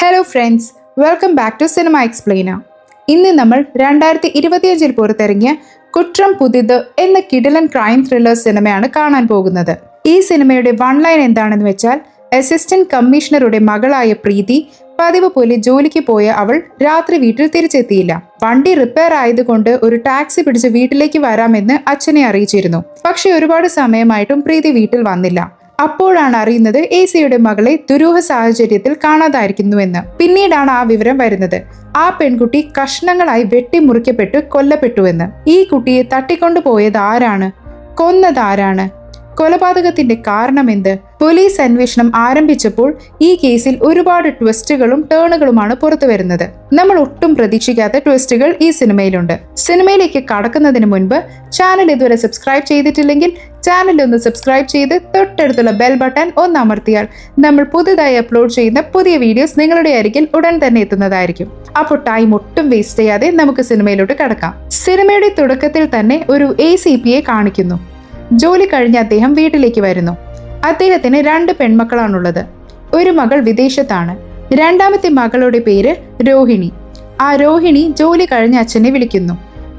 Hello friends, welcome back to cinema explainer. ഇന്ന് നമ്മൾ 2025 പുറത്തിറങ്ങിയ കുറ്റം പുതിയത് എന്ന കിടിലൻ ക്രൈം ത്രില്ലർ സിനിമയാണ് കാണാൻ പോകുന്നത്. ഈ സിനിമയുടെ വൺ ലൈൻ എന്താണെന്ന് വെച്ചാൽ, അസിസ്റ്റന്റ് കമ്മീഷണറുടെ മകളായ പ്രീതി പതിവ് പോലെ ജോലിക്ക് പോയ അവൾ രാത്രി വീട്ടിൽ തിരിച്ചെത്തിയില്ല. വണ്ടി റിപ്പയർ ആയതുകൊണ്ട് ഒരു ടാക്സി പിടിച്ച് വീട്ടിലേക്ക് വരാമെന്ന് അച്ഛനെ അറിയിച്ചിരുന്നു. പക്ഷെ ഒരുപാട് സമയമായിട്ടും പ്രീതി വീട്ടിൽ വന്നില്ല. അപ്പോഴാണ് അറിയുന്നത് എസിയുടെ മകളെ ദുരൂഹ സാഹചര്യത്തിൽ കാണാതായിരിക്കുന്നുവെന്ന്. പിന്നീടാണ് ആ വിവരം വരുന്നത്. ആ പെൺകുട്ടി കഷ്ണങ്ങളായി വെട്ടിമുറിക്കപ്പെട്ട് കൊല്ലപ്പെട്ടുവെന്ന്. ഈ കുട്ടിയെ തട്ടിക്കൊണ്ടുപോയത് ആരാണ്? കൊന്നത് ആരാണ്? കൊലപാതകത്തിന്റെ കാരണമെന്ത്? പോലീസ് അന്വേഷണം ആരംഭിച്ചപ്പോൾ ഈ കേസിൽ ഒരുപാട് ട്വിസ്റ്റുകളും ടേണുകളുമാണ് പുറത്തു വരുന്നത്. നമ്മൾ ഒട്ടും പ്രതീക്ഷിക്കാത്ത ട്വിസ്റ്റുകൾ ഈ സിനിമയിലുണ്ട്. സിനിമയിലേക്ക് കടക്കുന്നതിന് മുൻപ് ചാനൽ ഇതുവരെ സബ്സ്ക്രൈബ് ചെയ്തിട്ടില്ലെങ്കിൽ ചാനൽ ഒന്ന് സബ്സ്ക്രൈബ് ചെയ്ത് തൊട്ടടുത്തുള്ള ബെൽ ബട്ടൺ ഒന്ന് അമർത്തിയാൽ നമ്മൾ പുതുതായി അപ്ലോഡ് ചെയ്യുന്ന പുതിയ വീഡിയോസ് നിങ്ങളുടെ അരികിൽ ഉടൻ തന്നെ എത്തുന്നതായിരിക്കും. അപ്പോൾ ടൈം ഒട്ടും വേസ്റ്റ് ചെയ്യാതെ നമുക്ക് സിനിമയിലോട്ട് കടക്കാം. സിനിമയുടെ തുടക്കത്തിൽ തന്നെ ഒരു ACPയെ കാണിക്കുന്നു. ജോലി കഴിഞ്ഞ് അദ്ദേഹം വീട്ടിലേക്ക് വരുന്നു. അദ്ദേഹത്തിന് 2 പെൺമക്കളാണുള്ളത്. ഒരു മകൾ വിദേശത്താണ്. രണ്ടാമത്തെ മകളുടെ പേര് രോഹിണി. ആ രോഹിണി ജോലി കഴിഞ്ഞ് അച്ഛനെ വിളിക്കുന്നു.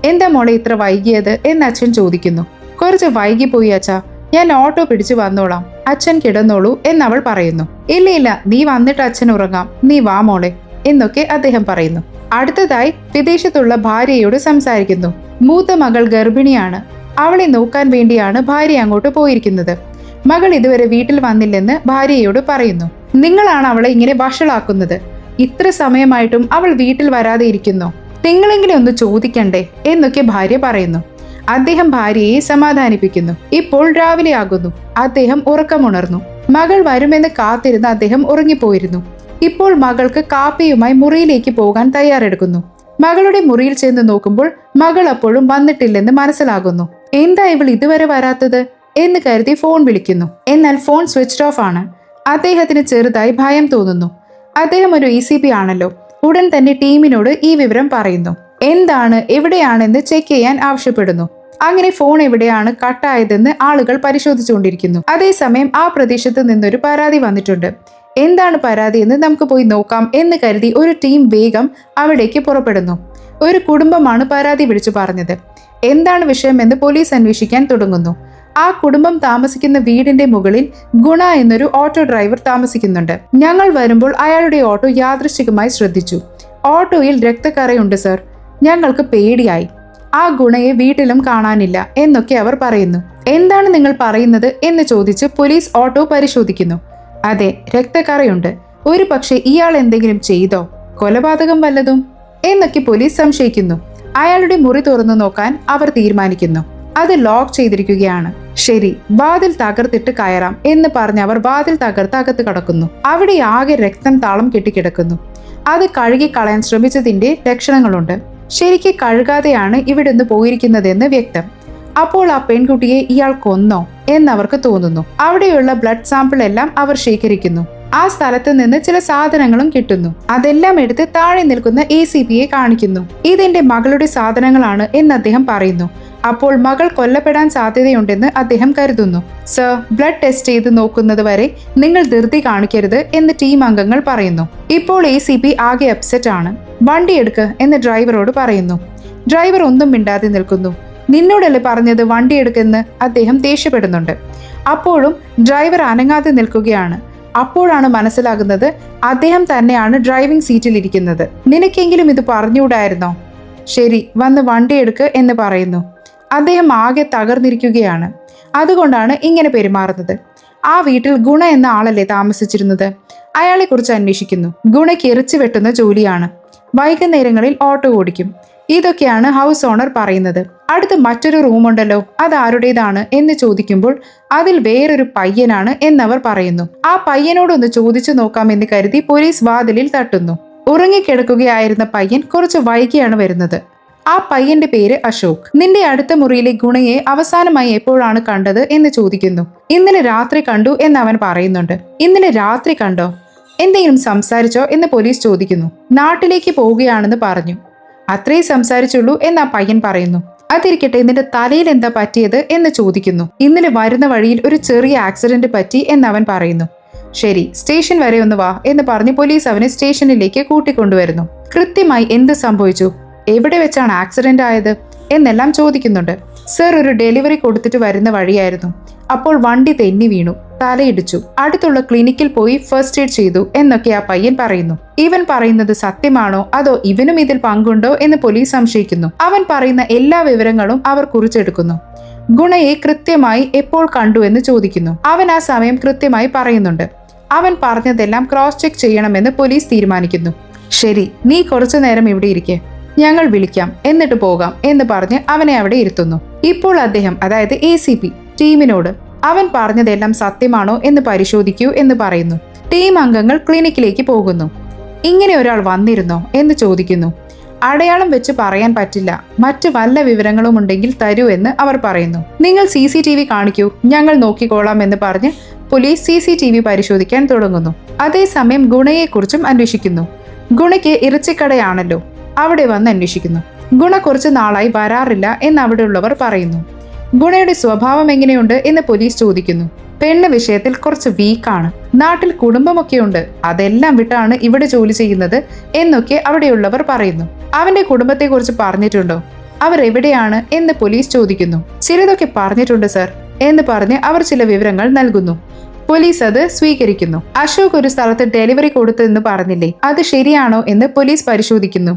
എന്താ മോളെ ഇത്ര വൈകിയത് എന്ന് അച്ഛൻ ചോദിക്കുന്നു. കുറച്ച് വൈകിപ്പോയി അച്ഛാ, ഞാൻ ഓട്ടോ പിടിച്ചു വന്നോളാം, അച്ഛൻ കിടന്നോളൂ എന്നവൾ പറയുന്നു. ഇല്ല, നീ വന്നിട്ട് അച്ഛൻ ഉറങ്ങാം, നീ വാ മോളെ എന്നൊക്കെ അദ്ദേഹം പറയുന്നു. അടുത്തതായി വിദേശത്തുള്ള ഭാര്യയോട് സംസാരിക്കുന്നു. മൂത്ത മകൾ ഗർഭിണിയാണ്. അവളെ നോക്കാൻ വേണ്ടിയാണ് ഭാര്യ അങ്ങോട്ട് പോയിരിക്കുന്നത്. മകൾ ഇതുവരെ വീട്ടിൽ വന്നില്ലെന്ന് ഭാര്യയോട് പറയുന്നു. നിങ്ങളാണ് അവളെ ഇങ്ങനെ വഷളാക്കുന്നത്. ഇത്ര സമയമായിട്ടും അവൾ വീട്ടിൽ വരാതെ ഇരിക്കുന്നു. നിങ്ങളെങ്കിലും ഒന്ന് ചോദിക്കണ്ടേ എന്നൊക്കെ ഭാര്യ പറയുന്നു. അദ്ദേഹം ഭാര്യയെ സമാധാനിപ്പിക്കുന്നു. ഇപ്പോൾ രാവിലെ ആകുന്നു. അദ്ദേഹം ഉറക്കമുണർന്നു. മകൾ വരുമെന്ന് കാത്തിരുന്ന് അദ്ദേഹം ഉറങ്ങിപ്പോയിരുന്നു. ഇപ്പോൾ മകൾക്ക് കാപ്പിയുമായി മുറിയിലേക്ക് പോകാൻ തയ്യാറെടുക്കുന്നു. മകളുടെ മുറിയിൽ ചെന്ന് നോക്കുമ്പോൾ മകൾ അപ്പോഴും വന്നിട്ടില്ലെന്ന് മനസ്സിലാകുന്നു. എന്താ ഇവൾ ഇതുവരെ വരാത്തത് എന്ന് കരുതി ഫോൺ വിളിക്കുന്നു. എന്നാൽ ഫോൺ സ്വിച്ച് ഓഫ് ആണ്. അദ്ദേഹത്തിന് ചെറുതായി ഭയം തോന്നുന്നു. അദ്ദേഹം ഒരു ACP ആണല്ലോ. ഉടൻ തന്നെ ടീമിനോട് ഈ വിവരം പറയുന്നു. എന്താണ് എവിടെയാണെന്ന് ചെക്ക് ചെയ്യാൻ ആവശ്യപ്പെടുന്നു. അങ്ങനെ ഫോൺ എവിടെയാണ് കട്ടായതെന്ന് ആളുകൾ പരിശോധിച്ചുകൊണ്ടിരിക്കുന്നു. അതേസമയം ആ പ്രദേശത്ത് നിന്നൊരു പരാതി വന്നിട്ടുണ്ട്. എന്താണ് പരാതി എന്ന് നമുക്ക് പോയി നോക്കാം എന്ന് കരുതി ഒരു ടീം വേഗം അവിടേക്ക് പുറപ്പെടുന്നു. ഒരു കുടുംബമാണ് പരാതി വിളിച്ചു പറഞ്ഞത്. എന്താണ് വിഷയമെന്ന് പോലീസ് അന്വേഷിക്കാൻ തുടങ്ങുന്നു. ആ കുടുംബം താമസിക്കുന്ന വീടിന്റെ മുകളിൽ ഗുണ എന്നൊരു ഓട്ടോ ഡ്രൈവർ താമസിക്കുന്നുണ്ട്. ഞങ്ങൾ വരുമ്പോൾ അയാളുടെ ഓട്ടോ യാദൃശ്ചികമായി ശ്രദ്ധിച്ചു. ഓട്ടോയിൽ രക്തക്കറയുണ്ട് സർ. ഞങ്ങൾക്ക് പേടിയായി. ആ ഗുണയെ വീട്ടിലും കാണാനില്ല എന്നൊക്കെ അവർ പറയുന്നു. എന്താണ് നിങ്ങൾ പറയുന്നത് എന്ന് ചോദിച്ച് പോലീസ് ഓട്ടോ പരിശോധിക്കുന്നു. അതെ, രക്തക്കറയുണ്ട്. ഒരു പക്ഷെ ഇയാൾ എന്തെങ്കിലും ചെയ്തോ? കൊലപാതകം വല്ലതും എന്നൊക്കെ പോലീസ് സംശയിക്കുന്നു. അയാളുടെ മുറി തുറന്നു നോക്കാൻ അവർ തീരുമാനിക്കുന്നു. അത് ലോക്ക് ചെയ്തിരിക്കുകയാണ്. ശരി, വാതിൽ തകർത്തിട്ട് കയറാം എന്ന് പറഞ്ഞ് അവർ വാതിൽ തകർത്ത് അകത്ത് കടക്കുന്നു. അവിടെ ആകെ രക്തം താളം കെട്ടിക്കിടക്കുന്നു. അത് കഴുകി കളയാൻ ശ്രമിച്ചതിന്റെ ലക്ഷണങ്ങളുണ്ട്. ശരിക്ക് കഴുകാതെയാണ് ഇവിടുന്ന് പോയിരിക്കുന്നതെന്ന് വ്യക്തം. അപ്പോൾ ആ പെൺകുട്ടിയെ ഇയാൾ കൊന്നോ എന്നവർക്ക് തോന്നുന്നു. അവിടെയുള്ള ബ്ലഡ് സാമ്പിൾ എല്ലാം അവർ ശേഖരിക്കുന്നു. ആ സ്ഥലത്ത് നിന്ന് ചില സാധനങ്ങളും കിട്ടുന്നു. അതെല്ലാം എടുത്ത് താഴെ നിൽക്കുന്ന ACPയെ കാണിക്കുന്നു. ഇതെന്റെ മകളുടെ സാധനങ്ങളാണ് എന്ന് അദ്ദേഹം പറയുന്നു. അപ്പോൾ മകൾ കൊല്ലപ്പെടാൻ സാധ്യതയുണ്ടെന്ന് അദ്ദേഹം കരുതുന്നു. സർ, ബ്ലഡ് ടെസ്റ്റ് ചെയ്ത് നോക്കുന്നത് വരെ നിങ്ങൾ ധൃതി കാണിക്കരുത് എന്ന് ടീം അംഗങ്ങൾ പറയുന്നു. ഇപ്പോൾ ACP ആകെ അപ്സെറ്റ് ആണ്. വണ്ടി എടുക്ക് എന്ന് ഡ്രൈവറോട് പറയുന്നു. ഡ്രൈവർ ഒന്നും മിണ്ടാതെ നിൽക്കുന്നു. നിന്നോടല്ലേ പറഞ്ഞത് വണ്ടി എടുക്കെന്ന് അദ്ദേഹം ദേഷ്യപ്പെടുന്നുണ്ട്. അപ്പോഴും ഡ്രൈവർ അനങ്ങാതെ നിൽക്കുകയാണ്. അപ്പോഴാണ് മനസ്സിലാകുന്നത് അദ്ദേഹം തന്നെയാണ് ഡ്രൈവിംഗ് സീറ്റിൽ ഇരിക്കുന്നത്. നിനക്കെങ്കിലും ഇത് പറഞ്ഞുകൂടായിരുന്നോ? ശരി, വന്ന് വണ്ടി എടുക്ക് എന്ന് പറയുന്നു. അദ്ദേഹം ആകെ തകർന്നിരിക്കുകയാണ്. അതുകൊണ്ടാണ് ഇങ്ങനെ പെരുമാറുന്നത്. ആ വീട്ടിൽ ഗുണ എന്ന ആളല്ലേ താമസിച്ചിരുന്നത്? അയാളെ കുറിച്ച് അന്വേഷിക്കുന്നു. ഗുണയ്ക്ക് ഇറച്ചി വെട്ടുന്ന ജോലിയാണ്. വൈകുന്നേരങ്ങളിൽ ഓട്ടോ ഓടിക്കും. ഇതൊക്കെയാണ് ഹൗസ് ഓണർ പറയുന്നത്. അടുത്ത് മറ്റൊരു റൂമുണ്ടല്ലോ, അത് ആരുടേതാണ് എന്ന് ചോദിക്കുമ്പോൾ അതിൽ വേറൊരു പയ്യനാണ് എന്നവർ പറയുന്നു. ആ പയ്യനോടൊന്ന് ചോദിച്ചു നോക്കാമെന്ന് കരുതി പോലീസ് വാതിലിൽ തട്ടുന്നു. ഉറങ്ങിക്കിടക്കുകയായിരുന്ന പയ്യൻ കുറച്ച് വൈകിയാണ് വരുന്നത്. ആ പയ്യന്റെ പേര് അശോക്. നിന്റെ അടുത്ത മുറിയിലെ ഗുണയെ അവസാനമായി എപ്പോഴാണ് കണ്ടത് എന്ന് ചോദിക്കുന്നു. ഇന്നലെ രാത്രി കണ്ടു എന്ന് അവൻ പറയുന്നുണ്ട്. ഇന്നലെ രാത്രി കണ്ടോ? എന്തെങ്കിലും സംസാരിച്ചോ എന്ന് പോലീസ് ചോദിക്കുന്നു. നാട്ടിലേക്ക് പോവുകയാണെന്ന് പറഞ്ഞു. അത്രേ സംസാരിച്ചുള്ളൂ എന്ന് ആ പയ്യൻ പറയുന്നു. അതിരിക്കട്ടെ, നിന്റെ തലയിൽ എന്താ പറ്റിയത് എന്ന് ചോദിക്കുന്നു. ഇന്നലെ വരുന്ന വഴിയിൽ ഒരു ചെറിയ ആക്സിഡന്റ് പറ്റി എന്ന് അവൻ പറയുന്നു. ശരി, സ്റ്റേഷൻ വരെ ഒന്ന് വാ എന്ന് പറഞ്ഞ് പോലീസ് അവനെ സ്റ്റേഷനിലേക്ക് കൂട്ടിക്കൊണ്ടുവരുന്നു. കൃത്യമായി എന്ത് സംഭവിച്ചു, എവിടെ വെച്ചാണ് ആക്സിഡന്റ് ആയത് എന്നെല്ലാം ചോദിക്കുന്നുണ്ട്. സർ, ഒരു ഡെലിവറി കൊടുത്തിട്ട് വരുന്ന വഴിയായിരുന്നു. അപ്പോൾ വണ്ടി തെന്നി വീണു, തലയിടിച്ചു. അടുത്തുള്ള ക്ലിനിക്കിൽ പോയി ഫസ്റ്റ് എയ്ഡ് ചെയ്തു എന്നൊക്കെ ആ പയ്യൻ പറയുന്നു. ഇവൻ പറയുന്നത് സത്യമാണോ അതോ ഇവനും ഇതിൽ പങ്കുണ്ടോ എന്ന് പോലീസ് സംശയിക്കുന്നു. അവൻ പറയുന്ന എല്ലാ വിവരങ്ങളും അവർ കുറിച്ചെടുക്കുന്നു. ഗുണയെ കൃത്യമായി എപ്പോൾ കണ്ടു എന്ന് ചോദിക്കുന്നു. അവൻ ആ സമയം കൃത്യമായി പറയുന്നുണ്ട്. അവൻ പറഞ്ഞതെല്ലാം ക്രോസ് ചെക്ക് ചെയ്യണമെന്ന് പോലീസ് തീരുമാനിക്കുന്നു. ശരി, നീ കുറച്ചു നേരം ഇവിടെ ഇരിക്കെ, ഞങ്ങൾ വിളിക്കാം, എന്നിട്ട് പോകാം എന്ന് പറഞ്ഞ് അവനെ അവിടെ ഇരുത്തുന്നു. ഇപ്പോൾ അദ്ദേഹം, അതായത് ACP ടീമിനോട് അവൻ പറഞ്ഞതെല്ലാം സത്യമാണോ എന്ന് പരിശോധിക്കൂ എന്ന് പറയുന്നു. ടീം അംഗങ്ങൾ ക്ലിനിക്കിലേക്ക് പോകുന്നു. ഇങ്ങനെ ഒരാൾ വന്നിരുന്നോ എന്ന് ചോദിക്കുന്നു. അടയാളം വെച്ച് പറയാൻ പറ്റില്ല, മറ്റു വല്ല വിവരങ്ങളും ഉണ്ടെങ്കിൽ തരൂ എന്ന് അവർ പറയുന്നു. നിങ്ങൾ CCTV കാണിക്കൂ, ഞങ്ങൾ നോക്കിക്കോളാം എന്ന് പറഞ്ഞ് പോലീസ് CCTV പരിശോധിക്കാൻ തുടങ്ങുന്നു. അതേസമയം ഗുണയെക്കുറിച്ചും അന്വേഷിക്കുന്നു. ഗുണയ്ക്ക് ഇറച്ചിക്കടയാണല്ലോ, അവിടെ വന്ന് അന്വേഷിക്കുന്നു. ഗുണ കുറച്ച് നാളായി വരാറില്ല എന്ന് അവിടെയുള്ളവർ പറയുന്നു. ഗുണയുടെ സ്വഭാവം എങ്ങനെയുണ്ട് എന്ന് പോലീസ് ചോദിക്കുന്നു. പെണ്ണ് വിഷയത്തിൽ കുറച്ച് വീക്കാണ്, നാട്ടിൽ കുടുംബമൊക്കെയുണ്ട്, അതെല്ലാം വിട്ടാണ് ഇവിടെ ജോലി ചെയ്യുന്നത് എന്നൊക്കെ അവിടെയുള്ളവർ പറയുന്നു. അവന്റെ കുടുംബത്തെക്കുറിച്ച് പറഞ്ഞിട്ടുണ്ടോ, അവർ എവിടെയാണ് എന്ന് പോലീസ് ചോദിക്കുന്നു. ചിലതൊക്കെ പറഞ്ഞിട്ടുണ്ട് സർ എന്ന് പറഞ്ഞ് അവർ ചില വിവരങ്ങൾ നൽകുന്നു. പോലീസ് അത് സ്വീകരിക്കുന്നു. അശോക് ഒരു സ്ഥലത്ത് ഡെലിവറി കൊടുത്തെന്ന് പറഞ്ഞില്ലേ, അത് ശരിയാണോ എന്ന് പോലീസ് പരിശോധിക്കുന്നു.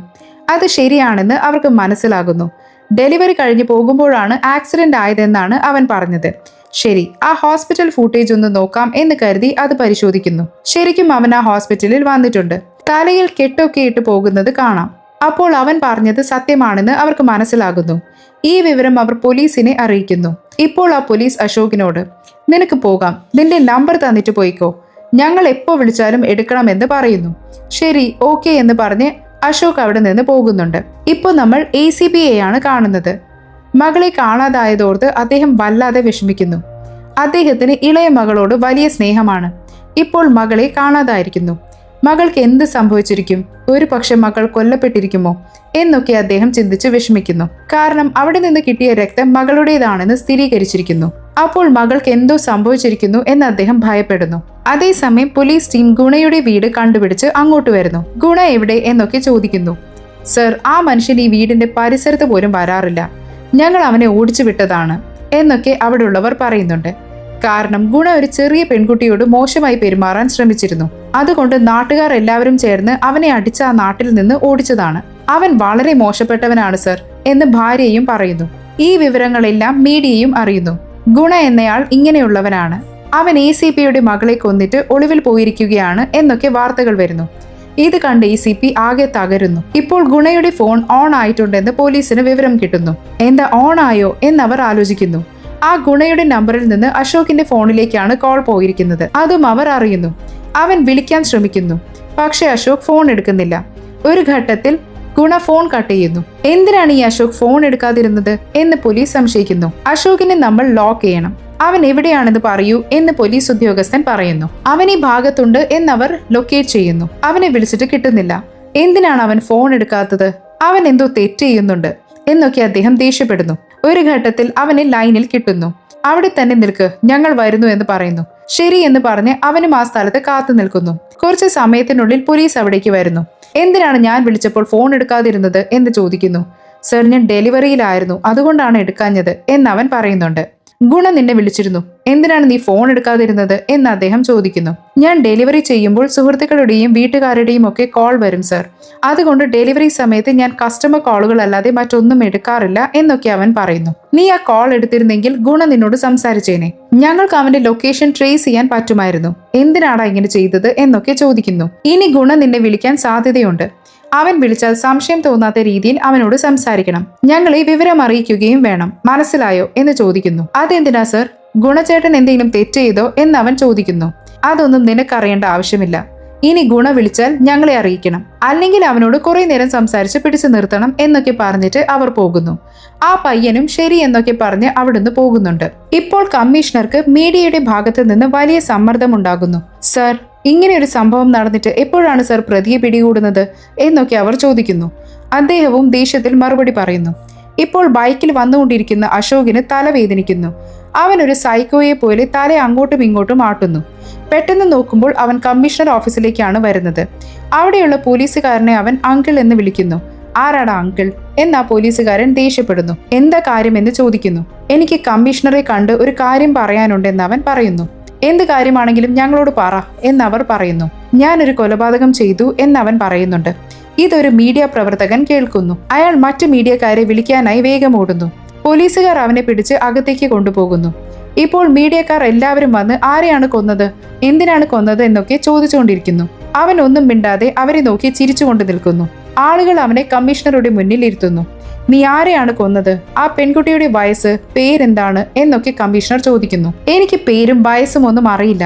അത് ശരിയാണെന്ന് അവർക്ക് മനസ്സിലാകുന്നു. ഡെലിവറി കഴിഞ്ഞ് പോകുമ്പോഴാണ് ആക്സിഡന്റ് ആയതെന്നാണ് അവൻ പറഞ്ഞത്. ശരി, ആ ഹോസ്പിറ്റൽ ഫൂട്ടേജ് ഒന്ന് നോക്കാം എന്ന് കരുതി അത് പരിശോധിക്കുന്നു. ശരിക്കും അവൻ ആ ഹോസ്പിറ്റലിൽ വന്നിട്ടുണ്ട്. തലയിൽ കെട്ടൊക്കെ ഇട്ട് പോകുന്നത് കാണാം. അപ്പോൾ അവൻ പറഞ്ഞത് സത്യമാണെന്ന് അവർക്ക് മനസ്സിലാകുന്നു. ഈ വിവരം അവർ പോലീസിനെ അറിയിക്കുന്നു. ഇപ്പോൾ ആ പോലീസ് അശോകിനോട്, നിനക്ക് പോകാം, നിന്റെ നമ്പർ തന്നിട്ട് പോയിക്കോ, ഞങ്ങൾ എപ്പോൾ വിളിച്ചാലും എടുക്കണമെന്ന് പറയുന്നു. ശരി, ഓക്കെ എന്ന് പറഞ്ഞ് അശോക് അവിടെ നിന്ന് പോകുന്നുണ്ട്. ഇപ്പോൾ നമ്മൾ ACPയെയാണ് കാണുന്നത്. മകളെ കാണാതായതോർത്ത് അദ്ദേഹം വല്ലാതെ വിഷമിക്കുന്നു. അദ്ദേഹത്തിന് ഇളയ മകളോട് വലിയ സ്നേഹമാണ്. ഇപ്പോൾ മകളെ കാണാതായിരിക്കുന്നു. മകൾക്ക് എന്ത് സംഭവിച്ചിരിക്കും, ഒരു പക്ഷെ മകൾ കൊല്ലപ്പെട്ടിരിക്കുമോ എന്നൊക്കെ അദ്ദേഹം ചിന്തിച്ച് വിഷമിക്കുന്നു. കാരണം അവിടെ നിന്ന് കിട്ടിയ രക്തം മകളുടേതാണെന്ന് സ്ഥിരീകരിച്ചിരിക്കുന്നു. അപ്പോൾ മകൾക്ക് എന്തോ സംഭവിച്ചിരിക്കുന്നു എന്ന് അദ്ദേഹം ഭയപ്പെടുന്നു. അതേസമയം പോലീസ് ടീം ഗുണയുടെ വീട് കണ്ടുപിടിച്ച് അങ്ങോട്ട് വരുന്നു. ഗുണ എവിടെ എന്നൊക്കെ ചോദിക്കുന്നു. സർ, ആ മനുഷ്യൻ ഈ വീടിന്റെ പരിസരത്ത് പോലും വരാറില്ല, ഞങ്ങൾ അവനെ ഓടിച്ചു വിട്ടതാണ് എന്നൊക്കെ അവിടെയുള്ളവർ പറയുന്നുണ്ട്. കാരണം ഗുണ ഒരു ചെറിയ പെൺകുട്ടിയോട് മോശമായി പെരുമാറാൻ ശ്രമിച്ചിരുന്നു. അതുകൊണ്ട് നാട്ടുകാർ എല്ലാവരും ചേർന്ന് അവനെ അടിച്ച ആ നാട്ടിൽ നിന്ന് ഓടിച്ചതാണ്. അവൻ വളരെ മോശപ്പെട്ടവനാണ് സർ എന്ന് ഭാര്യയും പറയുന്നു. ഈ വിവരങ്ങളെല്ലാം മീഡിയയും അറിയുന്നു. ഗുണ എന്നയാൾ ഇങ്ങനെയുള്ളവനാണ്. അവൻ ACPയുടെ മകളെ കൊന്നിട്ട് ഒളിവിൽ പോയിരിക്കുകയാണ് എന്നൊക്കെ വാർത്തകൾ വരുന്നു. ഇത് കണ്ട് ACP ആകെ തകരുന്നു. ഇപ്പോൾ ഗുണയുടെ ഫോൺ ഓൺ ആയിട്ടുണ്ടെന്ന് പോലീസിന് വിവരം കിട്ടുന്നു. എന്താ ഓൺ ആയോ എന്നവർ ആലോചിക്കുന്നു. ആ ഗുണയുടെ നമ്പറിൽ നിന്ന് അശോകിന്റെ ഫോണിലേക്കാണ് കോൾ പോയിരിക്കുന്നത്. അതും അവർ അറിയുന്നു. അവൻ വിളിക്കാൻ ശ്രമിക്കുന്നു, പക്ഷെ അശോക് ഫോൺ എടുക്കുന്നില്ല. ഒരു ഘട്ടത്തിൽ ഗുണ ഫോൺ കട്ട് ചെയ്യുന്നു. എന്തിനാണ് ഈ അശോക് ഫോൺ എടുക്കാതിരുന്നത് എന്ന് പോലീസ് സംശയിക്കുന്നു. അശോകിനെ നമ്മൾ ലോക്ക് ചെയ്യണം, അവൻ എവിടെയാണെന്ന് പറയൂ എന്ന് പോലീസ് ഉദ്യോഗസ്ഥൻ പറയുന്നു. അവൻ ഈ ഭാഗത്തുണ്ട് എന്നവർ ലൊക്കേറ്റ് ചെയ്യുന്നു. അവനെ വിളിച്ചിട്ട് കിട്ടുന്നില്ല. എന്തിനാണ് അവൻ ഫോൺ എടുക്കാത്തത്, അവൻ എന്തോ തെറ്റ് ചെയ്യുന്നുണ്ട് എന്നൊക്കെ അദ്ദേഹം ദേഷ്യപ്പെടുന്നു. ഒരു ഘട്ടത്തിൽ അവനെ ലൈനിൽ കിട്ടുന്നു. അവിടെ തന്നെ നിൽക്ക്, ഞങ്ങൾ വരുന്നു എന്ന് പറയുന്നു. ശരി എന്ന് പറഞ്ഞ് അവനും ആ സ്ഥലത്ത് കാത്തു നിൽക്കുന്നു. കുറച്ച് സമയത്തിനുള്ളിൽ പോലീസ് അവിടേക്ക് വരുന്നു. എന്തിനാണ് ഞാൻ വിളിച്ചപ്പോൾ ഫോൺ എടുക്കാതിരുന്നത് എന്ന് ചോദിക്കുന്നു. സർ, ഞാൻ ഡെലിവറിയിലായിരുന്നു, അതുകൊണ്ടാണ് എടുക്കാഞ്ഞത് എന്ന് അവൻ പറയുന്നുണ്ട്. ഗുണ നിന്നെ വിളിച്ചിരുന്നു, എന്തിനാണ് നീ ഫോൺ എടുക്കാതിരുന്നത് എന്ന് അദ്ദേഹം ചോദിക്കുന്നു. ഞാൻ ഡെലിവറി ചെയ്യുമ്പോൾ സുഹൃത്തുക്കളുടെയും വീട്ടുകാരുടെയും ഒക്കെ കോൾ വരും സർ, അതുകൊണ്ട് ഡെലിവറി സമയത്ത് ഞാൻ കസ്റ്റമർ കോളുകൾ അല്ലാതെ മറ്റൊന്നും എടുക്കാറില്ല എന്നൊക്കെ അവൻ പറയുന്നു. നീ ആ കോൾ എടുത്തിരുന്നെങ്കിൽ ഗുണ നിന്നോട് സംസാരിച്ചേനെ, ഞങ്ങൾക്ക് അവന്റെ ലൊക്കേഷൻ ട്രേസ് ചെയ്യാൻ പറ്റുമായിരുന്നു, എന്തിനാടാ ഇങ്ങനെ ചെയ്തത് എന്നൊക്കെ ചോദിക്കുന്നു. ഇനി ഗുണ നിന്നെ വിളിക്കാൻ സാധ്യതയുണ്ട്. അവൻ വിളിച്ചാൽ സംശയം തോന്നാത്ത രീതിയിൽ അവനോട് സംസാരിക്കണം. ഞങ്ങളെ വിവരം അറിയിക്കുകയും വേണം, മനസ്സിലായോ എന്ന് ചോദിക്കുന്നു. അതെന്തിനാ സർ, ഗുണചേട്ടൻ എന്തെങ്കിലും തെറ്റ് ചെയ്തോ എന്ന് അവൻ ചോദിക്കുന്നു. അതൊന്നും നിനക്കറിയേണ്ട ആവശ്യമില്ല. ഇനി ഗുണ വിളിച്ചാൽ ഞങ്ങളെ അറിയിക്കണം, അല്ലെങ്കിൽ അവനോട് കുറെ നേരം സംസാരിച്ച് പിടിച്ചു നിർത്തണം എന്നൊക്കെ പറഞ്ഞിട്ട് അവർ പോകുന്നു. ആ പയ്യനും ശരി എന്നൊക്കെ പറഞ്ഞ് അവിടുന്ന് പോകുന്നുണ്ട്. ഇപ്പോൾ കമ്മീഷണർക്ക് മീഡിയയുടെ ഭാഗത്ത് നിന്ന് വലിയ സമ്മർദ്ദം ഉണ്ടാകുന്നു. സർ, ഇങ്ങനെ ഒരു സംഭവം നടന്നിട്ട് എപ്പോഴാണ് സർ പ്രതിയെ പിടികൂടുന്നത് എന്നൊക്കെ അവർ ചോദിക്കുന്നു. അദ്ദേഹവും ദേഷ്യത്തിൽ മറുപടി പറയുന്നു. ഇപ്പോൾ ബൈക്കിൽ വന്നുകൊണ്ടിരിക്കുന്ന അശോകിന് തലവേദനിക്കുന്നു. അവൻ ഒരു സൈക്കോയെ പോലെ തല അങ്ങോട്ടും ഇങ്ങോട്ടും ആട്ടുന്നു. പെട്ടെന്ന് നോക്കുമ്പോൾ അവൻ കമ്മീഷണർ ഓഫീസിലേക്കാണ് വരുന്നത്. അവിടെയുള്ള പോലീസുകാരനെ അവൻ അങ്കിൾ എന്ന് വിളിക്കുന്നു. ആരാടാ അങ്കിൾ എന്നാ പോലീസുകാരൻ ദേഷ്യപ്പെടുന്നു. എന്താ കാര്യമെന്ന് ചോദിക്കുന്നു. എനിക്ക് കമ്മീഷണറെ കണ്ട് ഒരു കാര്യം പറയാനുണ്ടെന്ന് അവൻ പറയുന്നു. എന്ത് കാര്യമാണെങ്കിലും ഞങ്ങളോട് പറ എന്നവർ പറയുന്നു. ഞാനൊരു കൊലപാതകം ചെയ്തു എന്നവൻ പറയുന്നുണ്ട്. ഇതൊരു മീഡിയ പ്രവർത്തകൻ കേൾക്കുന്നു. അയാൾ മറ്റു മീഡിയക്കാരെ വിളിക്കാനായി വേഗം ഓടുന്നു. പോലീസുകാർ അവനെ പിടിച്ച് അകത്തേക്ക് കൊണ്ടുപോകുന്നു. ഇപ്പോൾ മീഡിയക്കാർ എല്ലാവരും വന്ന് ആരെയാണ് കൊന്നത്, എന്തിനാണ് കൊന്നത് എന്നൊക്കെ ചോദിച്ചുകൊണ്ടിരിക്കുന്നു. അവൻ ഒന്നും മിണ്ടാതെ അവരെ നോക്കി ചിരിച്ചുകൊണ്ട് നിൽക്കുന്നു. ആളുകൾ അവനെ കമ്മീഷണറുടെ മുന്നിൽ ഇരുത്തുന്നു. നീ ആരെയാണ് കൊന്നത്, ആ പെൺകുട്ടിയുടെ വയസ്സ്, പേരെന്താണ് എന്നൊക്കെ കമ്മീഷണർ ചോദിക്കുന്നു. എനിക്ക് പേരും വയസ്സും ഒന്നും അറിയില്ല,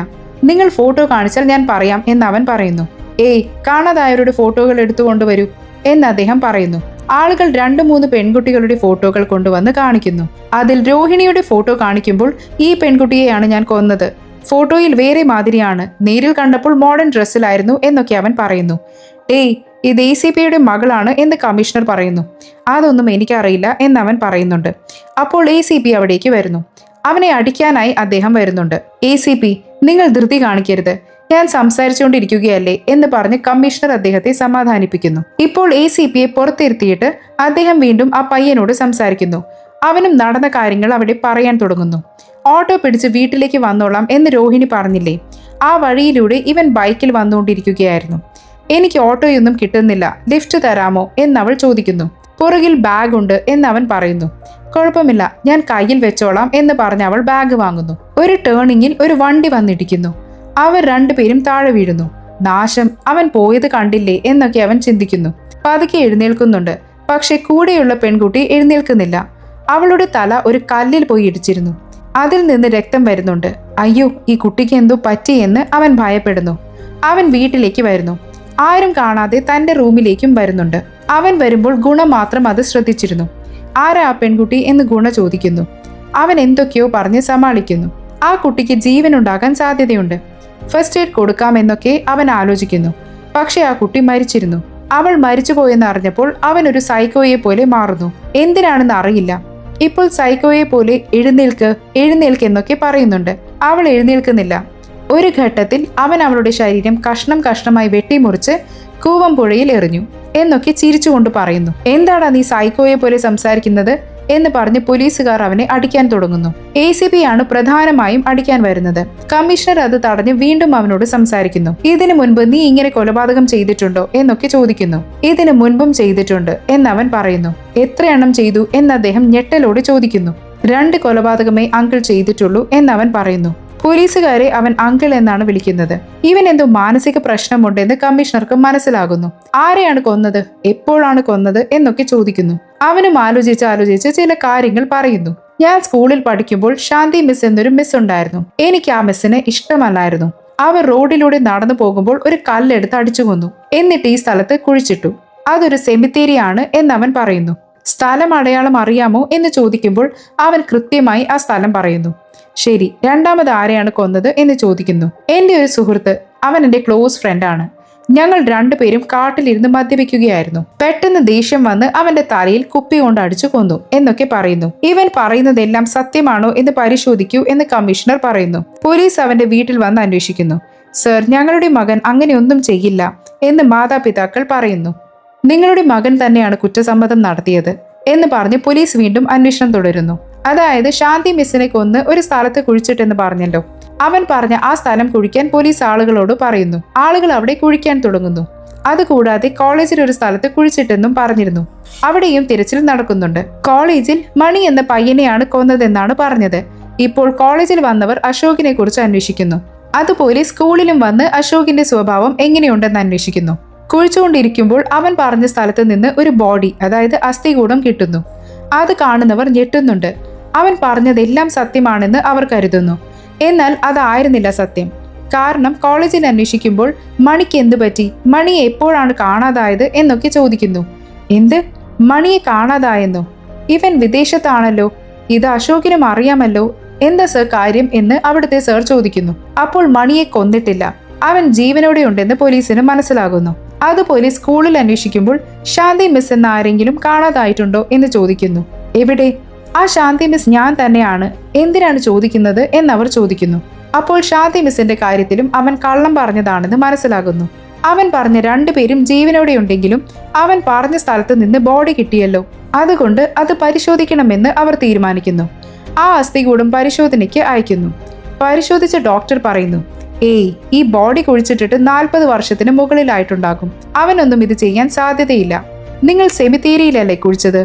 നിങ്ങൾ ഫോട്ടോ കാണിച്ചാൽ ഞാൻ പറയാം എന്ന് അവൻ പറയുന്നു. ഏയ്, കാണാതായവരുടെ ഫോട്ടോകൾ എടുത്തുകൊണ്ടുവരൂ എന്ന് അദ്ദേഹം പറയുന്നു. ആളുകൾ 2-3 പെൺകുട്ടികളുടെ ഫോട്ടോകൾ കൊണ്ടുവന്ന് കാണിക്കുന്നു. അതിൽ രോഹിണിയുടെ ഫോട്ടോ കാണിക്കുമ്പോൾ ഈ പെൺകുട്ടിയെയാണ് ഞാൻ കൊന്നത്, ഫോട്ടോയിൽ വേറെ മാതിരിയാണ്, നേരിൽ കണ്ടപ്പോൾ മോഡേൺ ഡ്രസ്സിലായിരുന്നു എന്നൊക്കെ അവൻ പറയുന്നു. ഏയ്, ഇത് ACPയുടെ മകളാണ് എന്ന് കമ്മീഷണർ പറയുന്നു. അതൊന്നും എനിക്കറിയില്ല എന്നവൻ പറയുന്നുണ്ട്. അപ്പോൾ ACP അവിടേക്ക് വരുന്നു. അവനെ അടിക്കാനായി അദ്ദേഹം വരുന്നുണ്ട്. ACP, നിങ്ങൾ ധൃതി കാണിക്കരുത്, ഞാൻ സംസാരിച്ചുകൊണ്ടിരിക്കുകയല്ലേ എന്ന് പറഞ്ഞ് കമ്മീഷണർ അദ്ദേഹത്തെ സമാധാനിപ്പിക്കുന്നു. ഇപ്പോൾ ACPയെ പുറത്തിരുത്തിയിട്ട് അദ്ദേഹം വീണ്ടും ആ പയ്യനോട് സംസാരിക്കുന്നു. അവനും നടന്ന കാര്യങ്ങൾ അവിടെ പറയാൻ തുടങ്ങുന്നു. ഓട്ടോ പിടിച്ച് വീട്ടിലേക്ക് വന്നോളാം എന്ന് രോഹിണി പറഞ്ഞില്ലേ, ആ വഴിയിലൂടെ ഇവൻ ബൈക്കിൽ വന്നുകൊണ്ടിരിക്കുകയായിരുന്നു. എനിക്ക് ഓട്ടോയൊന്നും കിട്ടുന്നില്ല, ലിഫ്റ്റ് തരാമോ എന്നവൾ ചോദിക്കുന്നു. പുറകിൽ ബാഗ് ഉണ്ട് എന്നവൻ പറയുന്നു. കുഴപ്പമില്ല, ഞാൻ കയ്യിൽ വെച്ചോളാം എന്ന് പറഞ്ഞ് അവൾ ബാഗ് വാങ്ങുന്നു. ഒരു ടേണിങ്ങിൽ ഒരു വണ്ടി വന്നിടിക്കുന്നു. അവർ 2 പേരും താഴെ വീഴുന്നു. നാശം, അവൻ പോയത് കണ്ടില്ലേ എന്നൊക്കെ അവൻ ചിന്തിക്കുന്നു. പതുക്കെ എഴുന്നേൽക്കുന്നുണ്ട്. പക്ഷെ കൂടെയുള്ള പെൺകുട്ടി എഴുന്നേൽക്കുന്നില്ല. അവളുടെ തല ഒരു കല്ലിൽ പോയി ഇടിച്ചിരുന്നു. അതിൽ നിന്ന് രക്തം വരുന്നുണ്ട്. അയ്യോ, ഈ കുട്ടിക്ക് എന്തോ പറ്റിയെന്ന് അവൻ ഭയപ്പെടുന്നു. അവൻ വീട്ടിലേക്ക് വരുന്നു. ആരും കാണാതെ തന്റെ റൂമിലേക്കും വരുന്നുണ്ട്. അവൻ വരുമ്പോൾ ഗുണ മാത്രം അത് ശ്രദ്ധിച്ചിരുന്നു. ആരാ ആ പെൺകുട്ടി എന്ന് ഗുണ ചോദിക്കുന്നു. അവൻ എന്തൊക്കെയോ പറഞ്ഞ് സമാളിക്കുന്നു. ആ കുട്ടിക്ക് ജീവനുണ്ടാകാൻ സാധ്യതയുണ്ട്, ഫസ്റ്റ് എയ്ഡ് കൊടുക്കാമെന്നൊക്കെ അവൻ ആലോചിക്കുന്നു. പക്ഷെ ആ കുട്ടി മരിച്ചിരുന്നു. അവൾ മരിച്ചുപോയെന്ന് അറിഞ്ഞപ്പോൾ അവൻ ഒരു സൈക്കോയെ പോലെ മാറുന്നു. എന്തിനാണെന്ന് അറിയില്ല. ഇപ്പോൾ സൈക്കോയെ പോലെ എഴുന്നേൽക്ക് എഴുന്നേൽക്ക് എന്നൊക്കെ പറയുന്നുണ്ട്. അവൾ എഴുന്നേൽക്കുന്നില്ല. ഒരു ഘട്ടത്തിൽ അവൻ അവളുടെ ശരീരം കഷ്ണം കഷ്ണമായി വെട്ടിമുറിച്ച് കൂവമ്പുഴയിൽ എറിഞ്ഞു എന്നൊക്കെ ചിരിച്ചുകൊണ്ട് പറയുന്നു. എന്താടാ നീ സൈക്കോയെ പോലെ സംസാരിക്കുന്നത് എന്ന് പറഞ്ഞ് പോലീസുകാർ അവനെ അടിക്കാൻ തുടങ്ങുന്നു. ACP ആണ് പ്രധാനമായും അടിക്കാൻ വരുന്നത്. കമ്മീഷണർ അത് തടഞ്ഞ് വീണ്ടും അവനോട് സംസാരിക്കുന്നു. ഇതിനു മുൻപ് നീ ഇങ്ങനെ കൊലപാതകം ചെയ്തിട്ടുണ്ടോ എന്നൊക്കെ ചോദിക്കുന്നു. ഇതിനു മുൻപും ചെയ്തിട്ടുണ്ട് എന്നവൻ പറയുന്നു. എത്രയെണ്ണം ചെയ്തു എന്ന് അദ്ദേഹം ഞെട്ടലോടെ ചോദിക്കുന്നു. 2 കൊലപാതകമേ അങ്കിൾ ചെയ്തിട്ടുള്ളൂ എന്നവൻ പറയുന്നു. പോലീസുകാരെ അവൻ അങ്കിൾ എന്നാണ് വിളിക്കുന്നത്. ഇവൻ എന്തോ മാനസിക പ്രശ്നമുണ്ടെന്ന് കമ്മീഷണർക്ക് മനസ്സിലാകുന്നു. ആരെയാണ് കൊന്നത്, എപ്പോഴാണ് കൊന്നത് എന്നൊക്കെ ചോദിക്കുന്നു. അവനും ആലോചിച്ച് ചില കാര്യങ്ങൾ പറയുന്നു. ഞാൻ സ്കൂളിൽ പഠിക്കുമ്പോൾ ശാന്തി മിസ് എന്നൊരു മിസ് ഉണ്ടായിരുന്നു. എനിക്ക് ആ മിസ്സിനെ ഇഷ്ടമല്ലായിരുന്നു. അവർ റോഡിലൂടെ നടന്നു പോകുമ്പോൾ ഒരു കല്ലെടുത്ത് അടിച്ചു കൊന്നു. എന്നിട്ട് ഈ സ്ഥലത്ത് കുഴിച്ചിട്ടു. അതൊരു സെമിത്തേരിയാണ് എന്നവൻ പറയുന്നു. സ്ഥലം അടയാളം അറിയാമോ എന്ന് ചോദിക്കുമ്പോൾ അവൻ കൃത്യമായി ആ സ്ഥലം പറയുന്നു. ശരി, രണ്ടാമത് ആരെയാണ് കൊന്നത് എന്ന് ചോദിക്കുന്നു. എന്റെ ഒരു സുഹൃത്ത്, അവൻ എന്റെ ക്ലോസ് ഫ്രണ്ടാണ്. ഞങ്ങൾ 2 പേരും കാട്ടിലിരുന്ന് മദ്യപിക്കുകയായിരുന്നു. പെട്ടെന്ന് ദേഷ്യം വന്ന് അവന്റെ തലയിൽ കുപ്പി കൊണ്ട് അടിച്ചു കൊന്നു എന്നൊക്കെ പറയുന്നു. ഇവൻ പറയുന്നതെല്ലാം സത്യമാണോ എന്ന് പരിശോധിക്കൂ എന്ന് കമ്മീഷണർ പറയുന്നു. പോലീസ് അവന്റെ വീട്ടിൽ വന്ന് അന്വേഷിക്കുന്നു. സർ, ഞങ്ങളുടെ മകൻ അങ്ങനെയൊന്നും ചെയ്യില്ല എന്ന് മാതാപിതാക്കൾ പറയുന്നു. നിങ്ങളുടെ മകൻ തന്നെയാണ് കുറ്റസമ്മതം നടത്തിയത് എന്ന് പറഞ്ഞ് പോലീസ് വീണ്ടും അന്വേഷണം തുടരുന്നു. അതായത് ശാന്തി മിസ്സിനെ കൊന്ന് ഒരു സ്ഥലത്ത് കുഴിച്ചിട്ടെന്ന് പറഞ്ഞല്ലോ. അവൻ പറഞ്ഞ ആ സ്ഥലം കുഴിക്കാൻ പോലീസ് ആളുകളോട് പറയുന്നു. ആളുകൾ അവിടെ കുഴിക്കാൻ തുടങ്ങുന്നു. അതുകൂടാതെ കോളേജിൽ ഒരു സ്ഥലത്ത് കുഴിച്ചിട്ടെന്നും പറഞ്ഞിരുന്നു. അവിടെയും തിരച്ചിൽ നടക്കുന്നുണ്ട്. കോളേജിൽ മണി എന്ന പയ്യനെയാണ് കൊന്നതെന്നാണ് പറഞ്ഞത്. ഇപ്പോൾ കോളേജിൽ വന്നവർ അശോകിനെ കുറിച്ച് അന്വേഷിക്കുന്നു. അതുപോലെ സ്കൂളിലും വന്ന് അശോകിന്റെ സ്വഭാവം എങ്ങനെയുണ്ടെന്ന് അന്വേഷിക്കുന്നു. കുഴിച്ചുകൊണ്ടിരിക്കുമ്പോൾ അവൻ പറഞ്ഞ സ്ഥലത്ത് നിന്ന് ഒരു ബോഡി, അതായത് അസ്ഥികൂടം കിട്ടുന്നു. അത് കാണുന്നവർ ഞെട്ടുന്നുണ്ട്. അവൻ പറഞ്ഞതെല്ലാം സത്യമാണെന്ന് അവർ കരുതുന്നു. എന്നാൽ അതായിരുന്നില്ല സത്യം. കാരണം കോളേജിൽ അന്വേഷിക്കുമ്പോൾ മണിക്ക് എന്തു പറ്റി, മണിയെ എപ്പോഴാണ് കാണാതായത് എന്നൊക്കെ ചോദിക്കുന്നു. എന്ത്, മണിയെ കാണാതായെന്നോ? ഇവൻ വിദേശത്താണല്ലോ, ഇത് അശോകിനും അറിയാമല്ലോ. എന്താ സർ കാര്യം എന്ന് അവിടുത്തെ സർ ചോദിക്കുന്നു. അപ്പോൾ മണിയെ കൊന്നിട്ടില്ല, അവൻ ജീവനോടെ ഉണ്ടെന്ന് പോലീസിന് മനസ്സിലാകുന്നു. അതുപോലെ സ്കൂളിൽ അന്വേഷിക്കുമ്പോൾ ശാന്തി മിസ് എന്ന ആരെങ്കിലും കാണാതായിട്ടുണ്ടോ എന്ന് ചോദിക്കുന്നു. എവിടെ? ആ ശാന്തി മിസ് ഞാൻ തന്നെയാണ്, എന്തിനാണ് ചോദിക്കുന്നത് എന്നവർ ചോദിക്കുന്നു. അപ്പോൾ ശാന്തി മിസ്സിന്റെ കാര്യത്തിലും അവൻ കള്ളം പറഞ്ഞതാണെന്ന് മനസ്സിലാകുന്നു. അവൻ പറഞ്ഞ രണ്ടുപേരും ജീവനോടെ ഉണ്ടെങ്കിലും അവൻ പറഞ്ഞ സ്ഥലത്ത് നിന്ന് ബോഡി കിട്ടിയല്ലോ, അതുകൊണ്ട് അത് പരിശോധിക്കണമെന്ന് അവർ തീരുമാനിക്കുന്നു. ആ അസ്ഥികൂടം പരിശോധനയ്ക്ക് അയക്കുന്നു. പരിശോധിച്ച ഡോക്ടർ പറയുന്നു, ഏയ് ഈ ബോഡി കുഴിച്ചിട്ടിട്ട് 40 വർഷത്തിന് മുകളിലായിട്ടുണ്ടാകും, അവനൊന്നും ഇത് ചെയ്യാൻ സാധ്യതയില്ല. നിങ്ങൾ സെമിത്തേരിയിലല്ലേ കുഴിച്ചത്,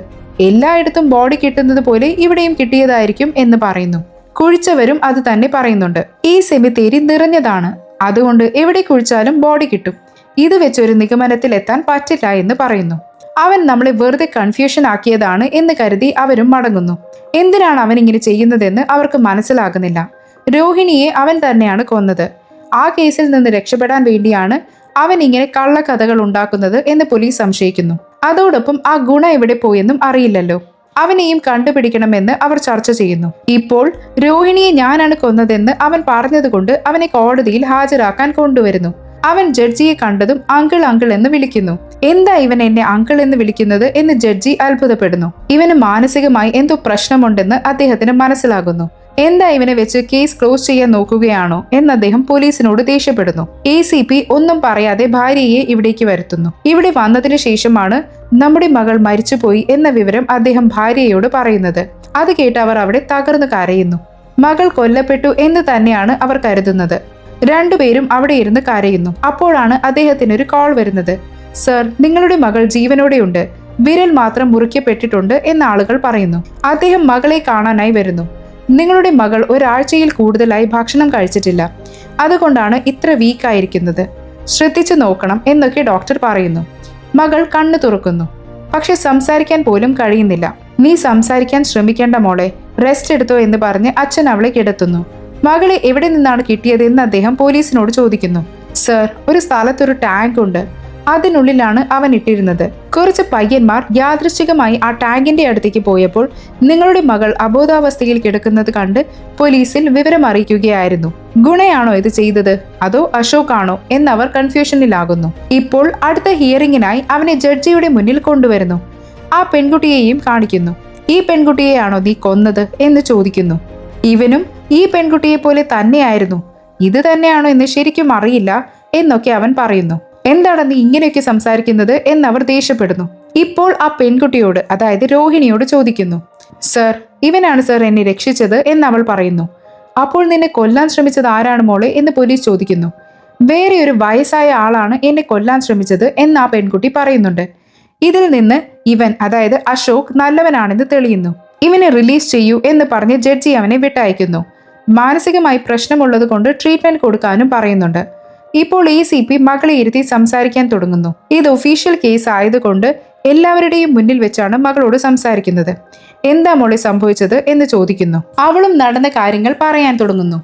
എല്ലായിടത്തും ബോഡി കിട്ടുന്നത് പോലെ ഇവിടെയും കിട്ടിയതായിരിക്കും എന്ന് പറയുന്നു. കുഴിച്ചവരും അത് തന്നെ പറയുന്നുണ്ട്. ഈ സെമിത്തേരി നിറഞ്ഞതാണ്, അതുകൊണ്ട് എവിടെ കുഴിച്ചാലും ബോഡി കിട്ടും. ഇത് വെച്ചൊരു നിഗമനത്തിൽ എത്താൻ പറ്റില്ല എന്ന് പറയുന്നു. അവൻ നമ്മളെ വെറുതെ കൺഫ്യൂഷൻ ആക്കിയതാണ് എന്ന് കരുതി അവരും മടങ്ങുന്നു. എന്തിനാണ് അവൻ ഇങ്ങനെ ചെയ്യുന്നതെന്ന് അവർക്ക് മനസ്സിലാകുന്നില്ല. രോഹിണിയെ അവൻ തന്നെയാണ് കൊന്നത്. ആ കേസിൽ നിന്ന് രക്ഷപ്പെടാൻ വേണ്ടിയാണ് അവൻ ഇങ്ങനെ കള്ളക്കഥകൾ ഉണ്ടാക്കുന്നത് എന്ന് പോലീസ് സംശയിക്കുന്നു. അതോടൊപ്പം ആ ഗുണ എവിടെ പോയെന്നും അറിയില്ലല്ലോ. അവനെയും കണ്ടുപിടിക്കണമെന്ന് അവർ ചർച്ച ചെയ്യുന്നു. ഇപ്പോൾ രോഹിണിയെ ഞാനാണ് കൊന്നതെന്ന് അവൻ പറഞ്ഞതുകൊണ്ട് അവനെ കോടതിയിൽ ഹാജരാക്കാൻ കൊണ്ടുവരുന്നു. അവൻ ജഡ്ജിയെ കണ്ടതും അങ്കിൾ അങ്കിൾ എന്ന് വിളിക്കുന്നു. എന്താ ഇവൻ എന്നെ അങ്കിൾ എന്ന് വിളിക്കുന്നത് എന്ന് ജഡ്ജി അത്ഭുതപ്പെടുന്നു. ഇവന് മാനസികമായി എന്തോ പ്രശ്നമുണ്ടെന്ന് അദ്ദേഹത്തിന് മനസ്സിലാകുന്നു. എന്താ ഇവനെ വെച്ച് കേസ് ക്ലോസ് ചെയ്യാൻ നോക്കുകയാണോ എന്ന് അദ്ദേഹം പോലീസിനോട് ദേഷ്യപ്പെടുന്നു. ACP ഒന്നും പറയാതെ ഭാര്യയെ ഇവിടേക്ക് വരുത്തുന്നു. ഇവിടെ വന്നതിന് ശേഷമാണ് നമ്മുടെ മകൾ മരിച്ചുപോയി എന്ന വിവരം അദ്ദേഹം ഭാര്യയോട് പറയുന്നത്. അത് കേട്ട് അവർ അവിടെ തകർന്നു കരയുന്നു. മകൾ കൊല്ലപ്പെട്ടു എന്ന് തന്നെയാണ് അവർ കരുതുന്നത്. രണ്ടുപേരും അവിടെ ഇരുന്ന് കരയുന്നു. അപ്പോഴാണ് അദ്ദേഹത്തിനൊരു കോൾ വരുന്നത്. സർ, നിങ്ങളുടെ മകൾ ജീവനോടെയുണ്ട്, വിരൽ മാത്രം മുറിക്കപ്പെട്ടിട്ടുണ്ട് എന്ന് ആളുകൾ പറയുന്നു. അദ്ദേഹം മകളെ കാണാനായി വരുന്നു. നിങ്ങളുടെ മകൾ ഒരാഴ്ചയിൽ കൂടുതലായി ഭക്ഷണം കഴിച്ചിട്ടില്ല, അതുകൊണ്ടാണ് ഇത്ര വീക്കായിരിക്കുന്നത്, ശ്രദ്ധിച്ചു നോക്കണം എന്നൊക്കെ ഡോക്ടർ പറയുന്നു. മകൾ കണ്ണു തുറക്കുന്നു, പക്ഷെ സംസാരിക്കാൻ പോലും കഴിയുന്നില്ല. നീ സംസാരിക്കാൻ ശ്രമിക്കേണ്ട മോളെ, റെസ്റ്റ് എടുത്തോ എന്ന് പറഞ്ഞ് അച്ഛൻ അവളെ കിടത്തുന്നു. മകളെ എവിടെ നിന്നാണ് കിട്ടിയതെന്ന് അദ്ദേഹം പോലീസിനോട് ചോദിക്കുന്നു. സർ, ഒരു സ്ഥലത്തൊരു ടാങ്ക് ഉണ്ട്, അതിനുള്ളിലാണ് അവൻ ഇട്ടിരുന്നത്. കുറച്ച് പയ്യന്മാർ യാദൃശ്ചികമായി ആ ടാങ്കിന്റെ അടുത്തേക്ക് പോയപ്പോൾ നിങ്ങളുടെ മകൾ അബോധാവസ്ഥയിൽ കിടക്കുന്നത് കണ്ട് പോലീസിൽ വിവരം അറിയിക്കുകയായിരുന്നു. ഗുണയാണോ ഇത് ചെയ്തത് അതോ അശോക് ആണോ എന്നവർ കൺഫ്യൂഷനിലാകുന്നു. ഇപ്പോൾ അടുത്ത ഹിയറിംഗിനായി അവനെ ജഡ്ജിയുടെ മുന്നിൽ കൊണ്ടുവരുന്നു. ആ പെൺകുട്ടിയെയും കാണിക്കുന്നു. ഈ പെൺകുട്ടിയെയാണോ നീ കൊന്നത് എന്ന് ചോദിക്കുന്നു. ഇവനും ഈ പെൺകുട്ടിയെ പോലെ തന്നെയായിരുന്നു, ഇത് തന്നെയാണോ എന്ന് ശരിക്കും അറിയില്ല എന്നൊക്കെ അവൻ പറയുന്നു. എന്താണ് നീ ഇങ്ങനെയൊക്കെ സംസാരിക്കുന്നത് എന്നവർ ദേഷ്യപ്പെടുന്നു. ഇപ്പോൾ ആ പെൺകുട്ടിയോട്, അതായത് രോഹിണിയോട് ചോദിക്കുന്നു. സർ, ഇവനാണ് സർ എന്നെ രക്ഷിച്ചത് എന്നവൾ പറയുന്നു. അപ്പോൾ നിന്നെ കൊല്ലാൻ ശ്രമിച്ചത് ആരാണ് മോളെ എന്ന് പോലീസ് ചോദിക്കുന്നു. വേറെ ഒരു വയസ്സായ ആളാണ് എന്നെ കൊല്ലാൻ ശ്രമിച്ചത് എന്ന് ആ പെൺകുട്ടി പറയുന്നുണ്ട്. ഇതിൽ നിന്ന് ഇവൻ, അതായത് അശോക്, നല്ലവനാണെന്ന് തെളിയുന്നു. ഇവനെ റിലീസ് ചെയ്യൂ എന്ന് പറഞ്ഞ് ജഡ്ജി അവനെ വിട്ടയക്കുന്നു. മാനസികമായി പ്രശ്നമുള്ളത് കൊണ്ട് ട്രീറ്റ്മെന്റ് കൊടുക്കാനും പറയുന്നുണ്ട്. ഇപ്പോൾ ACP മകളെ ഇരുത്തി സംസാരിക്കാൻ തുടങ്ങുന്നു. ഇത് ഒഫീഷ്യൽ കേസ് ആയതുകൊണ്ട് എല്ലാവരുടെയും മുന്നിൽ വെച്ചാണ് മകളോട് സംസാരിക്കുന്നത്. എന്താ മോളെ സംഭവിച്ചത് എന്ന് ചോദിക്കുന്നു. അവളും നടന്ന കാര്യങ്ങൾ പറയാൻ തുടങ്ങുന്നു.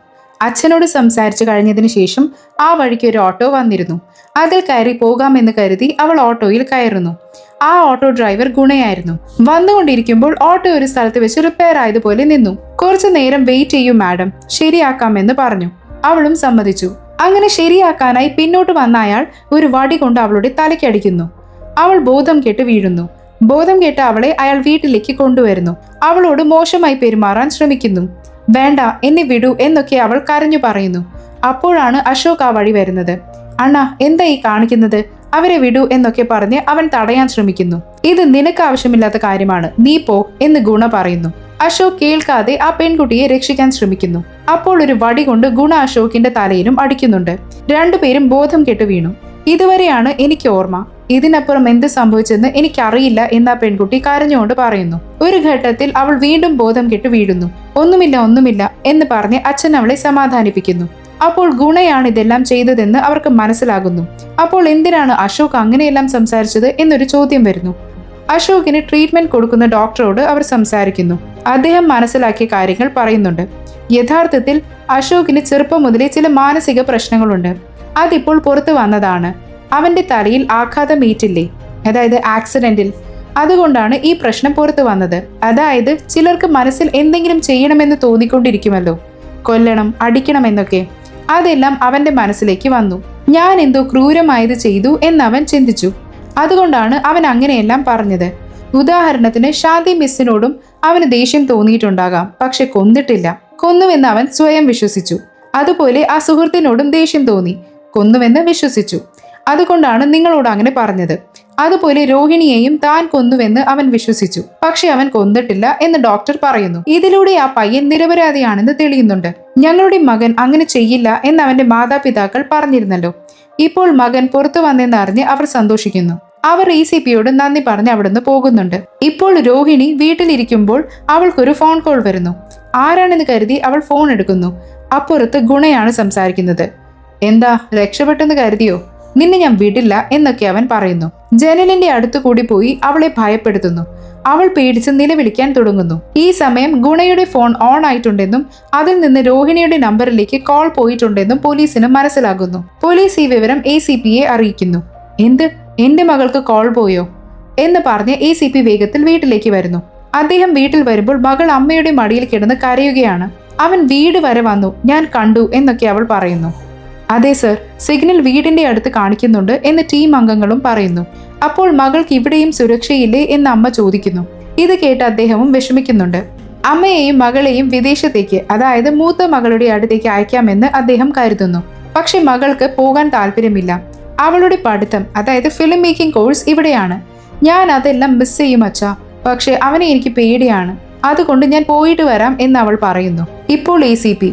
അച്ഛനോട് സംസാരിച്ചു കഴിഞ്ഞതിന് ശേഷം ആ വഴിക്ക് ഒരു ഓട്ടോ വന്നിരുന്നു. അതിൽ കയറി പോകാമെന്ന് കരുതി അവൾ ഓട്ടോയിൽ കയറുന്നു. ആ ഓട്ടോ ഡ്രൈവർ ഗുണയായിരുന്നു. വന്നുകൊണ്ടിരിക്കുമ്പോൾ ഓട്ടോ ഒരു സ്ഥലത്ത് വെച്ച് റിപ്പയർ ആയതുപോലെ നിന്നു. കുറച്ചു നേരം വെയിറ്റ് ചെയ്യൂ മാഡം, ശരിയാക്കാമെന്ന് പറഞ്ഞു. അവളും സമ്മതിച്ചു. അങ്ങനെ ശരിയാക്കാനായി പിന്നോട്ട് വന്ന അയാൾ ഒരു വടി കൊണ്ട് അവളുടെ തലയ്ക്കടിക്കുന്നു. അവൾ ബോധം കെട്ട് വീഴുന്നു. ബോധം കെട്ട് അവളെ അയാൾ വീട്ടിലേക്ക് കൊണ്ടുവരുന്നു. അവളോട് മോശമായി പെരുമാറാൻ ശ്രമിക്കുന്നു. വേണ്ട, എന്നെ വിടൂ എന്നൊക്കെ അവൾ കരഞ്ഞു പറയുന്നു. അപ്പോഴാണ് അശോക് ആ വഴി വരുന്നത്. അണ്ണാ, എന്താ ഈ കാണിക്കുന്നത്, അവരെ വിടൂ എന്നൊക്കെ പറഞ്ഞ് അവൻ തടയാൻ ശ്രമിക്കുന്നു. ഇത് നിനക്ക് ആവശ്യമില്ലാത്ത കാര്യമാണ്, നീ പോ എന്ന് ഗുണ പറയുന്നു. അശോക് കേൾക്കാതെ ആ പെൺകുട്ടിയെ രക്ഷിക്കാൻ ശ്രമിക്കുന്നു. അപ്പോൾ ഒരു വടി കൊണ്ട് ഗുണ അശോകിന്റെ തലയിലും അടിക്കുന്നുണ്ട്. രണ്ടുപേരും ബോധം കെട്ടു വീണു. ഇതുവരെയാണ് എനിക്ക് ഓർമ്മ, ഇതിനപ്പുറം എന്ത് സംഭവിച്ചെന്ന് എനിക്കറിയില്ല എന്ന് ആ പെൺകുട്ടി കരഞ്ഞുകൊണ്ട് പറയുന്നു. ഒരു ഘട്ടത്തിൽ അവൾ വീണ്ടും ബോധം കെട്ട് വീഴുന്നു. ഒന്നുമില്ല എന്ന് പറഞ്ഞ് അച്ഛൻ അവളെ സമാധാനിപ്പിക്കുന്നു. അപ്പോൾ ഗുണയാണ് ഇതെല്ലാം ചെയ്തതെന്ന് അവർക്ക് മനസ്സിലാകുന്നു. അപ്പോൾ എന്തിനാണ് അശോക് അങ്ങനെയെല്ലാം സംസാരിച്ചത് എന്നൊരു ചോദ്യം വരുന്നു. അശോകിന് ട്രീറ്റ്മെന്റ് കൊടുക്കുന്ന ഡോക്ടറോട് അവർ സംസാരിക്കുന്നു. അദ്ദേഹം മനസ്സിലാക്കിയ കാര്യങ്ങൾ പറയുന്നുണ്ട്. യഥാർത്ഥത്തിൽ അശോകിന് ചെറുപ്പം മുതലേ ചില മാനസിക പ്രശ്നങ്ങളുണ്ട്. അതിപ്പോൾ പുറത്തു വന്നതാണ്. അവന്റെ തലയിൽ ആഘാതമേറ്റില്ലേ, അതായത് ആക്സിഡന്റിൽ, അതുകൊണ്ടാണ് ഈ പ്രശ്നം പുറത്തു വന്നത്. അതായത് ചിലർക്ക് മനസ്സിൽ എന്തെങ്കിലും ചെയ്യണമെന്ന് തോന്നിക്കൊണ്ടിരിക്കുമല്ലോ, കൊല്ലണം, അടിക്കണം എന്നൊക്കെ. അതെല്ലാം അവന്റെ മനസ്സിലേക്ക് വന്നു. ഞാൻ എന്തോ ക്രൂരമായത് ചെയ്തു എന്നവൻ ചിന്തിച്ചു. അതുകൊണ്ടാണ് അവൻ അങ്ങനെയെല്ലാം പറഞ്ഞത്. ഉദാഹരണത്തിന് ശാന്തി മിസ്സിനോടും അവന് ദേഷ്യം തോന്നിയിട്ടുണ്ടാകാം, പക്ഷെ കൊന്നിട്ടില്ല. കൊന്നുവെന്ന് അവൻ സ്വയം വിശ്വസിച്ചു. അതുപോലെ ആ സുഹൃത്തിനോടും ദേഷ്യം തോന്നി, കൊന്നുവെന്ന് വിശ്വസിച്ചു. അതുകൊണ്ടാണ് നിങ്ങളോട് അങ്ങനെ പറഞ്ഞത്. അതുപോലെ രോഹിണിയെയും താൻ കൊന്നുവെന്ന് അവൻ വിശ്വസിച്ചു, പക്ഷെ അവൻ കൊന്നിട്ടില്ല എന്ന് ഡോക്ടർ പറയുന്നു. ഇതിലൂടെ ആ പയ്യൻ നിരപരാധിയാണെന്ന് തെളിയുന്നുണ്ട്. ഞങ്ങളുടെ മകൻ അങ്ങനെ ചെയ്യില്ല എന്ന് അവന്റെ മാതാപിതാക്കൾ പറഞ്ഞിരുന്നല്ലോ. ഇപ്പോൾ മകൻ പുറത്തു വന്നെന്നറിഞ്ഞ് അവർ സന്തോഷിക്കുന്നു. അവർ ACPയോട് നന്ദി പറഞ്ഞ് അവിടുന്ന് പോകുന്നുണ്ട്. ഇപ്പോൾ രോഹിണി വീട്ടിലിരിക്കുമ്പോൾ അവൾക്കൊരു ഫോൺ കോൾ വരുന്നു. ആരാണെന്ന് കരുതി അവൾ ഫോൺ എടുക്കുന്നു. അപ്പുറത്ത് ഗുണയാണ് സംസാരിക്കുന്നത്. എന്താ, രക്ഷപ്പെട്ടെന്ന് കരുതിയോ? നിന്നെ ഞാൻ വിടില്ല എന്നൊക്കെ അവൻ പറയുന്നു. ജനലിന്റെ അടുത്തു കൂടി പോയി അവളെ ഭയപ്പെടുത്തുന്നു. അവൾ പേടിച്ച് നിലവിളിക്കാൻ തുടങ്ങുന്നു. ഈ സമയം ഗുണയുടെ ഫോൺ ഓൺ ആയിട്ടുണ്ടെന്നും അതിൽ നിന്ന് രോഹിണിയുടെ നമ്പറിലേക്ക് കോൾ പോയിട്ടുണ്ടെന്നും പോലീസിന് മനസ്സിലാകുന്നു. പോലീസ് ഈ വിവരം ACPയെ അറിയിക്കുന്നു. എന്ത്, എന്റെ മകൾക്ക് കോൾ പോയോ എന്ന് പറഞ്ഞ് ACP വേഗത്തിൽ വീട്ടിലേക്ക് വരുന്നു. അദ്ദേഹം വീട്ടിൽ വരുമ്പോൾ മകൾ അമ്മയുടെ മടിയിൽ കിടന്ന് കരയുകയാണ്. അവൻ വീട് വരെ വന്നു, ഞാൻ കണ്ടു എന്നൊക്കെ അവൾ പറയുന്നു. അതെ സർ, സിഗ്നൽ വീടിന്റെ അടുത്ത് കാണിക്കുന്നുണ്ട് എന്ന് ടീം അംഗങ്ങളും പറയുന്നു. അപ്പോൾ മകൾക്ക് ഇവിടെയും സുരക്ഷയില്ലേ എന്ന് അമ്മ ചോദിക്കുന്നു. ഇത് കേട്ട് അദ്ദേഹവും വിഷമിക്കുന്നുണ്ട്. അമ്മയെയും മകളെയും വിദേശത്തേക്ക്, അതായത് മൂത്ത മകളുടെ അടുത്തേക്ക് അയക്കാമെന്ന് അദ്ദേഹം കരുതുന്നു. പക്ഷെ മകൾക്ക് പോകാൻ താല്പര്യമില്ല. അവളുടെ പഠിത്തം, അതായത് ഫിലിം മേക്കിംഗ് കോഴ്സ് ഇവിടെയാണ്. ഞാൻ അതെല്ലാം മിസ് ചെയ്യും അച്ഛാ, പക്ഷെ അവനെ എനിക്ക് പേടിയാണ്. അതുകൊണ്ട് ഞാൻ പോയിട്ട് വരാം എന്ന് അവൾ പറയുന്നു. ഇപ്പോൾ ACP,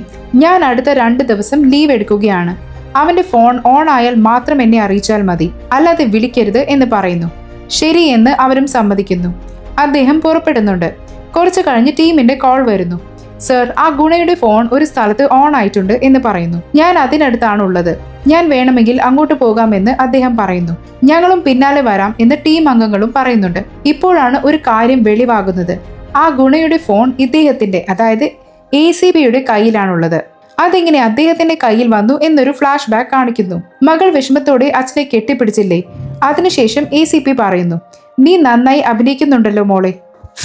ഞാൻ അടുത്ത 2 ദിവസം ലീവ് എടുക്കുകയാണ്. അവന്റെ ഫോൺ ഓൺ ആയാൽ മാത്രം എന്നെ അറിയിച്ചാൽ മതി, അല്ലാതെ വിളിക്കരുത് എന്ന് പറയുന്നു. ശരി എന്ന് അവരും സമ്മതിക്കുന്നു. അദ്ദേഹം പുറപ്പെടുന്നുണ്ട്. കുറച്ചു കഴിഞ്ഞ് ടീമിന്റെ കോൾ വരുന്നു. സർ, ആ ഗുണയുടെ ഫോൺ ഒരു സ്ഥലത്ത് ഓൺ ആയിട്ടുണ്ട് എന്ന് പറയുന്നു. ഞാൻ അതിനടുത്താണ് ഉള്ളത്, ഞാൻ വേണമെങ്കിൽ അങ്ങോട്ട് പോകാമെന്ന് അദ്ദേഹം പറയുന്നു. ഞങ്ങളും പിന്നാലെ വരാം എന്ന് ടീം അംഗങ്ങളും പറയുന്നുണ്ട്. ഇപ്പോഴാണ് ഒരു കാര്യം വെളിവാകുന്നത്. ആ ഗുണയുടെ ഫോൺ ഇദ്ദേഹത്തിന്റെ, അതായത് ACPയുടെ കയ്യിലാണുള്ളത്. അതെങ്ങനെ അദ്ദേഹത്തിന്റെ കയ്യിൽ വന്നു എന്നൊരു ഫ്ലാഷ് ബാക്ക് കാണിക്കുന്നു. മകൾ വിഷമത്തോടെ അച്ഛനെ കെട്ടിപ്പിടിച്ചില്ലേ. അതിനുശേഷം ACP പറയുന്നു, നീ നന്നായി അഭിനയിക്കുന്നുണ്ടല്ലോ മോളെ.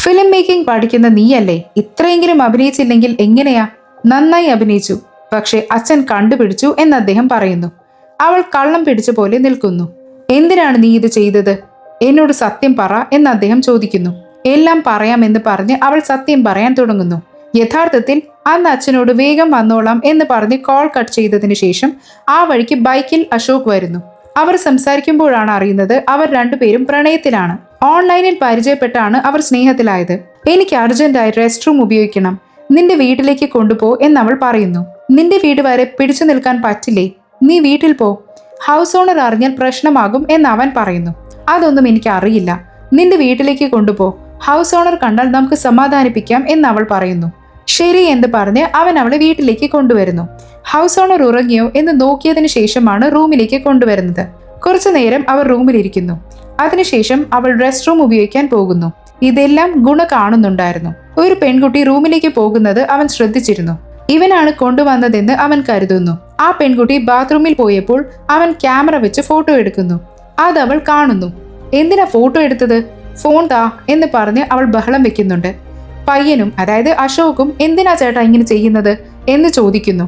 ഫിലിം മേക്കിംഗ് പഠിക്കുന്ന നീയല്ലേ, ഇത്രയെങ്കിലും അഭിനയിച്ചില്ലെങ്കിൽ എങ്ങനെയാ? നന്നായി അഭിനയിച്ചു, പക്ഷെ അച്ഛൻ കണ്ടുപിടിച്ചു എന്ന് അദ്ദേഹം പറയുന്നു. അവൾ കള്ളം പിടിച്ച പോലെ നിൽക്കുന്നു. എന്തിനാണ് നീ ഇത് ചെയ്തത്? എന്നോട് സത്യം പറ എന്ന് അദ്ദേഹം ചോദിക്കുന്നു. എല്ലാം പറയാമെന്ന് പറഞ്ഞ് അവൾ സത്യം പറയാൻ തുടങ്ങുന്നു. യഥാർത്ഥത്തിൽ അന്ന് അച്ഛനോട് വേഗം വന്നോളാം എന്ന് പറഞ്ഞ് കോൾ കട്ട് ചെയ്തതിനു ശേഷം ആ വഴിക്ക് ബൈക്കിൽ അശോക് വരുന്നു. അവർ സംസാരിക്കുമ്പോഴാണ് അറിയുന്നത് അവർ രണ്ടുപേരും പ്രണയത്തിലാണ്. ഓൺലൈനിൽ പരിചയപ്പെട്ടാണ് അവർ സ്നേഹത്തിലായത്. എനിക്ക് അർജന്റായി റെസ്റ്റ് റൂം ഉപയോഗിക്കണം, നിന്റെ വീട്ടിലേക്ക് കൊണ്ടുപോ എന്നവൾ പറയുന്നു. നിന്റെ വീട് വരെ പിടിച്ചു നിൽക്കാൻ പറ്റില്ലേ, നീ വീട്ടിൽ പോ. ഹൗസ് ഓണർ അറിഞ്ഞാൽ പ്രശ്നമാകും എന്ന് അവൻ പറയുന്നു. അതൊന്നും എനിക്ക് അറിയില്ല, നിന്റെ വീട്ടിലേക്ക് കൊണ്ടുപോ. ഹൗസ് ഓണർ കണ്ടാൽ നമുക്ക് സമാധാനിപ്പിക്കാം എന്ന് അവൾ പറയുന്നു. ശരി എന്ന് പറഞ്ഞ് അവൻ അവളെ വീട്ടിലേക്ക് കൊണ്ടുവരുന്നു. ഹൗസ് ഓണർ ഉറങ്ങിയോ എന്ന് നോക്കിയതിനു ശേഷമാണ് റൂമിലേക്ക് കൊണ്ടുവരുന്നത്. കുറച്ചു നേരം അവർ റൂമിലിരിക്കുന്നു. അതിനുശേഷം അവൾ റെസ്റ്റ് റൂം ഉപയോഗിക്കാൻ പോകുന്നു. ഇതെല്ലാം ഗുണ കാണുന്നുണ്ടായിരുന്നു. ഒരു പെൺകുട്ടി റൂമിലേക്ക് പോകുന്നത് അവൻ ശ്രദ്ധിച്ചിരുന്നു. ഇവനാണ് കൊണ്ടുവന്നതെന്ന് അവൻ കരുതുന്നു. ആ പെൺകുട്ടി ബാത്റൂമിൽ പോയപ്പോൾ അവൻ ക്യാമറ വെച്ച് ഫോട്ടോ എടുക്കുന്നു. അതവൾ കാണുന്നു. എന്തിനാ ഫോട്ടോ എടുത്തത്? ഫോൺ താ എന്ന് പറഞ്ഞ് അവൾ ബഹളം വെക്കുന്നുണ്ട്. പയ്യനും, അതായത് അശോകും, എന്തിനാ ചേട്ടാ ഇങ്ങനെ ചെയ്യുന്നത് എന്ന് ചോദിക്കുന്നു.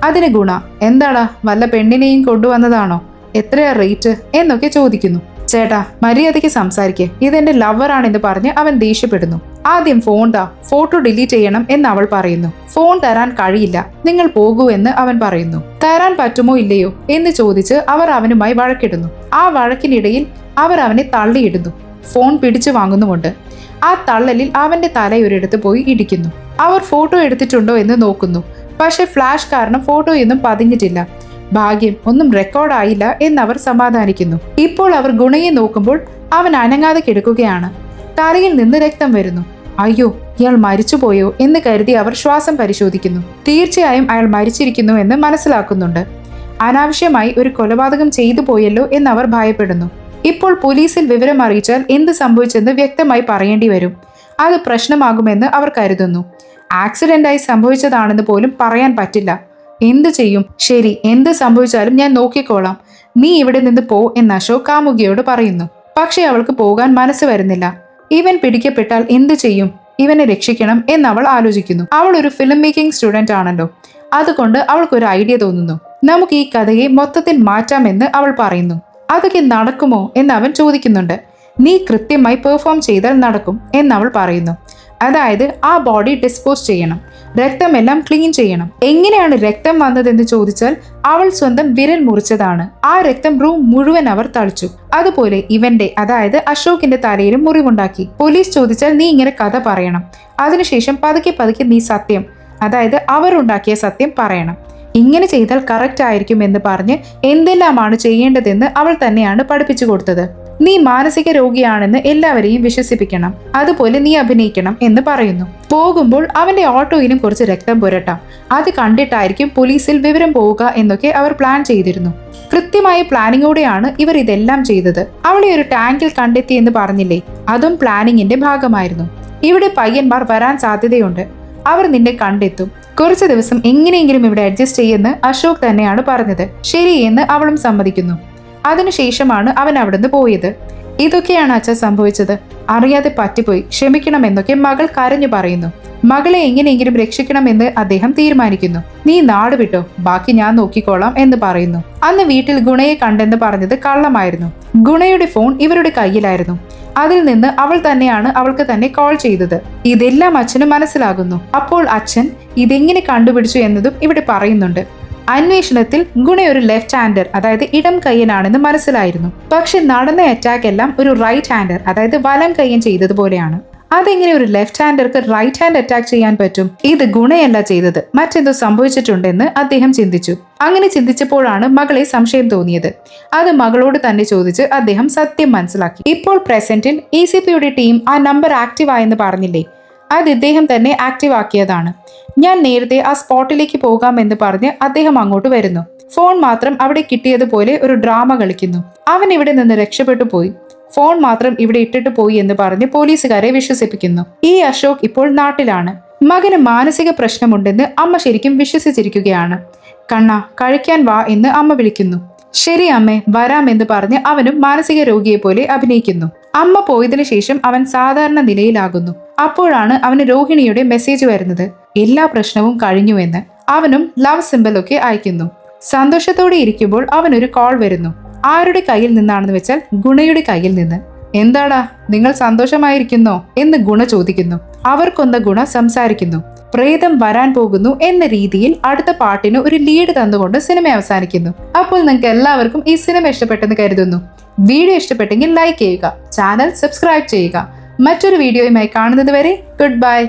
അതിന് ഗുണ, എന്താടാ വല്ല പെണ്ണിനെയും കൊണ്ടുവന്നതാണോ, എത്രയാ റേറ്റ് എന്നൊക്കെ ചോദിക്കുന്നു. ചേട്ടാ മര്യാദയ്ക്ക് സംസാരിക്കേ, ഇതെന്റെ ലവറാണെന്ന് പറഞ്ഞ് അവൻ ദേഷ്യപ്പെടുന്നു. ആദ്യം ഫോൺ താ, ഫോട്ടോ ഡിലീറ്റ് ചെയ്യണം എന്ന് അവൾ പറയുന്നു. ഫോൺ തരാൻ കഴിയില്ല, നിങ്ങൾ പോകൂ എന്ന് അവൻ പറയുന്നു. തരാൻ പറ്റുമോ ഇല്ലയോ എന്ന് ചോദിച്ച് അവർ അവനുമായി വഴക്കിടുന്നു. ആ വഴക്കിനിടയിൽ അവർ അവനെ തള്ളിയിടുന്നു. ഫോൺ പിടിച്ചു വാങ്ങുന്നുമുണ്ട്. ആ തള്ളലിൽ അവന്റെ തലയൊരിടത്ത് പോയി ഇടിക്കുന്നു. അവർ ഫോട്ടോ എടുത്തിട്ടുണ്ടോ എന്ന് നോക്കുന്നു. പക്ഷെ ഫ്ലാഷ് കാരണം ഫോട്ടോയൊന്നും പതിഞ്ഞിട്ടില്ല. ഭാഗ്യം, ഒന്നും റെക്കോർഡായില്ല എന്നവർ സമാധാനിക്കുന്നു. ഇപ്പോൾ അവർ ഗുണയെ നോക്കുമ്പോൾ അവൻ അനങ്ങാതെ കിടക്കുകയാണ്. തലയിൽ നിന്ന് രക്തം വരുന്നു. അയ്യോ, ഇയാൾ മരിച്ചുപോയോ എന്ന് കരുതി അവർ ശ്വാസം പരിശോധിക്കുന്നു. തീർച്ചയായും അയാൾ മരിച്ചിരിക്കുന്നു എന്ന് മനസ്സിലാക്കുന്നുണ്ട്. അനാവശ്യമായി ഒരു കൊലപാതകം ചെയ്തു പോയല്ലോ എന്നവർ ഭയപ്പെടുന്നു. ഇപ്പോൾ പോലീസിൽ വിവരം അറിയിച്ചാൽ എന്ത് സംഭവിച്ചെന്ന് വ്യക്തമായി പറയേണ്ടി വരും. അത് പ്രശ്നമാകുമെന്ന് അവർ കരുതുന്നു. ആക്സിഡന്റായി സംഭവിച്ചതാണെന്ന് പോലും പറയാൻ പറ്റില്ല. എന്തു ചെയ്യും? ശരി, എന്ത് സംഭവിച്ചാലും ഞാൻ നോക്കിക്കോളാം, നീ ഇവിടെ നിന്ന് പോ എന്ന് അശോക് കാമുകിയോട് പറയുന്നു. പക്ഷെ അവൾക്ക് പോകാൻ മനസ്സ് വരുന്നില്ല. ഇവൻ പിടിക്കപ്പെട്ടാൽ എന്തു ചെയ്യും? ഇവനെ രക്ഷിക്കണം എന്നവൾ ആലോചിക്കുന്നു. അവൾ ഒരു ഫിലിം മേക്കിംഗ് സ്റ്റുഡന്റ് ആണല്ലോ, അതുകൊണ്ട് അവൾക്കൊരു ഐഡിയ തോന്നുന്നു. നമുക്ക് ഈ കഥയെ മൊത്തത്തിൽ മാറ്റാമെന്ന് അവൾ പറയുന്നു. അതൊക്കെ നടക്കുമോ എന്ന് അവൻ ചോദിക്കുന്നുണ്ട്. നീ കൃത്യമായി പെർഫോം ചെയ്താൽ നടക്കും എന്നവൾ പറയുന്നു. അതായത് ആ ബോഡി ഡിസ്പോസ് ചെയ്യണം, രക്തമെല്ലാം ക്ലീൻ ചെയ്യണം. എങ്ങനെയാണ് രക്തം വന്നതെന്ന് ചോദിച്ചാൽ അവൾ സ്വന്തം വിരൽ മുറിച്ചതാണ്. ആ രക്തം റൂം മുഴുവൻ അവർ തളിച്ചു. അതുപോലെ ഇവന്റെ, അതായത് അശോകിന്റെ തലയിലും മുറിവുണ്ടാക്കി. പോലീസ് ചോദിച്ചാൽ നീ ഇങ്ങനെ കഥ പറയണം, അതിനുശേഷം പതുക്കെ പതുക്കെ നീ സത്യം, അതായത് അവർ ഉണ്ടാക്കിയ സത്യം പറയണം. ഇങ്ങനെ ചെയ്താൽ കറക്റ്റ് ആയിരിക്കും എന്ന് പറഞ്ഞ് എന്തെല്ലാമാണ് ചെയ്യേണ്ടതെന്ന് അവൾ തന്നെയാണ് പഠിപ്പിച്ചു കൊടുത്തത്. നീ മാനസിക രോഗിയാണെന്ന് എല്ലാവരെയും വിശ്വസിപ്പിക്കണം, അതുപോലെ നീ അഭിനയിക്കണം എന്ന് പറയുന്നു. പോകുമ്പോൾ അവന്റെ ഓട്ടോയിലും കുറച്ച് രക്തം പുരട്ടാം, അത് കണ്ടിട്ടായിരിക്കും പോലീസിൽ വിവരം പോവുക എന്നൊക്കെ അവർ പ്ലാൻ ചെയ്തിരുന്നു. കൃത്യമായ പ്ലാനിങ്ങോടെയാണ് ഇവർ ഇതെല്ലാം ചെയ്തത്. അവളെ ഒരു ടാങ്കിൽ കണ്ടെത്തി എന്ന് പറഞ്ഞില്ലേ, അതും പ്ലാനിങ്ങിന്റെ ഭാഗമായിരുന്നു. ഇവിടെ പയ്യന്മാർ വരാൻ സാധ്യതയുണ്ട്, അവർ നിന്നെ കണ്ടെത്തും. കുറച്ചു ദിവസം എങ്ങനെയെങ്കിലും ഇവിടെ അഡ്ജസ്റ്റ് ചെയ്യുമെന്ന് അശോക് തന്നെയാണ് പറഞ്ഞത്. ശരി എന്ന് അവളും സമ്മതിക്കുന്നു. അതിനുശേഷമാണ് അവൻ അവിടുന്ന് പോയത്. ഇതൊക്കെയാണ് അച്ഛൻ സംഭവിച്ചത്, അറിയാതെ പറ്റിപ്പോയി, ക്ഷമിക്കണമെന്നൊക്കെ മകൾ കരഞ്ഞു പറയുന്നു. മകളെ എങ്ങനെയെങ്കിലും രക്ഷിക്കണമെന്ന് അദ്ദേഹം തീരുമാനിക്കുന്നു. നീ നാട് വിട്ടോ, ബാക്കി ഞാൻ നോക്കിക്കോളാം എന്ന് പറയുന്നു. അന്ന് വീട്ടിൽ ഗുണയെ കണ്ടെന്ന് പറഞ്ഞത് കള്ളമായിരുന്നു. ഗുണയുടെ ഫോൺ ഇവരുടെ കയ്യിലായിരുന്നു. അതിൽ നിന്ന് അവൾ തന്നെയാണ് അവൾക്ക് തന്നെ കോൾ ചെയ്തത്. ഇതെല്ലാം അച്ഛന് മനസ്സിലാകുന്നു. അപ്പോൾ അച്ഛൻ ഇതെങ്ങനെ കണ്ടുപിടിച്ചു എന്നതും ഇവിടെ പറയുന്നുണ്ട്. അന്വേഷണത്തിൽ ഗുണ ഒരു ലെഫ്റ്റ് ഹാൻഡർ, അതായത് ഇടം കയ്യനാണെന്ന് മനസ്സിലായിരുന്നു. പക്ഷെ നടന്ന അറ്റാക്ക് എല്ലാം ഒരു റൈറ്റ് ഹാൻഡർ, അതായത് വലം കയ്യൻ ചെയ്തതുപോലെയാണ്. അതെങ്ങനെ ഒരു ലെഫ്റ്റ് ഹാൻഡർക്ക് റൈറ്റ് ഹാൻഡ് അറ്റാക്ക് ചെയ്യാൻ പറ്റും? ഇത് ഗുണയല്ല ചെയ്തത്, മറ്റെന്തോ സംഭവിച്ചിട്ടുണ്ടെന്ന് അദ്ദേഹം ചിന്തിച്ചു. അങ്ങനെ ചിന്തിച്ചപ്പോഴാണ് മകളെ സംശയം തോന്നിയത്. അത് മകളോട് തന്നെ ചോദിച്ച് അദ്ദേഹം സത്യം മനസ്സിലാക്കി. ഇപ്പോൾ പ്രസന്റിൽ ACPയുടെ ടീം ആ നമ്പർ ആക്റ്റീവ് ആയെന്ന് പറഞ്ഞില്ലേ, അത് ഇദ്ദേഹം തന്നെ ആക്റ്റീവ് ആക്കിയതാണ്. ഞാൻ നേരത്തെ ആ സ്പോട്ടിലേക്ക് പോകാമെന്ന് പറഞ്ഞ് അദ്ദേഹം അങ്ങോട്ട് വരുന്നു. ഫോൺ മാത്രം അവിടെ കിട്ടിയതുപോലെ ഒരു ഡ്രാമ കളിക്കുന്നു. അവൻ ഇവിടെ നിന്ന് രക്ഷപ്പെട്ടു പോയി, ഫോൺ മാത്രം ഇവിടെ ഇട്ടിട്ട് പോയി എന്ന് പറഞ്ഞ് പോലീസുകാരെ വിശ്വസിപ്പിക്കുന്നു. ഈ അശോക് ഇപ്പോൾ നാട്ടിലാണ്. മകന് മാനസിക പ്രശ്നമുണ്ടെന്ന് അമ്മ ശരിക്കും വിശ്വസിച്ചിരിക്കുകയാണ്. കണ്ണ, കഴിക്കാൻ വാ എന്ന് അമ്മ വിളിക്കുന്നു. ശരി അമ്മേ, വരാമെന്ന് പറഞ്ഞ് അവനും മാനസിക രോഗിയെ പോലെ അഭിനയിക്കുന്നു. അമ്മ പോയതിനു ശേഷം അവൻ സാധാരണ നിലയിലാകുന്നു. അപ്പോഴാണ് അവന് രോഹിണിയുടെ മെസ്സേജ് വരുന്നത്, എല്ലാ പ്രശ്നവും കഴിഞ്ഞുവെന്ന്. അവനും ലവ് സിംബലൊക്കെ അയക്കുന്നു. സന്തോഷത്തോടെ ഇരിക്കുമ്പോൾ അവനൊരു കോൾ വരുന്നു. ആരുടെ കയ്യിൽ നിന്നാണെന്ന് വെച്ചാൽ ഗുണയുടെ കയ്യിൽ നിന്ന്. എന്താടാ, നിങ്ങൾ സന്തോഷമായിരിക്കുന്നോ എന്ന് ഗുണ ചോദിക്കുന്നു. അവർക്കൊന്ന ഗുണ സംസാരിക്കുന്നു. പ്രേതം വരാൻ പോകുന്നു എന്ന രീതിയിൽ അടുത്ത പാട്ടിന് ഒരു ലീഡ് തന്നുകൊണ്ട് സിനിമ അവസാനിക്കുന്നു. അപ്പോൾ നിങ്ങൾക്ക് എല്ലാവർക്കും ഈ സിനിമ ഇഷ്ടപ്പെട്ടെന്ന് കരുതുന്നു. വീഡിയോ ഇഷ്ടപ്പെട്ടെങ്കിൽ ലൈക്ക് ചെയ്യുക, ചാനൽ സബ്സ്ക്രൈബ് ചെയ്യുക. മറ്റൊരു വീഡിയോയുമായി കാണുന്നത് വരെ ഗുഡ് ബൈ.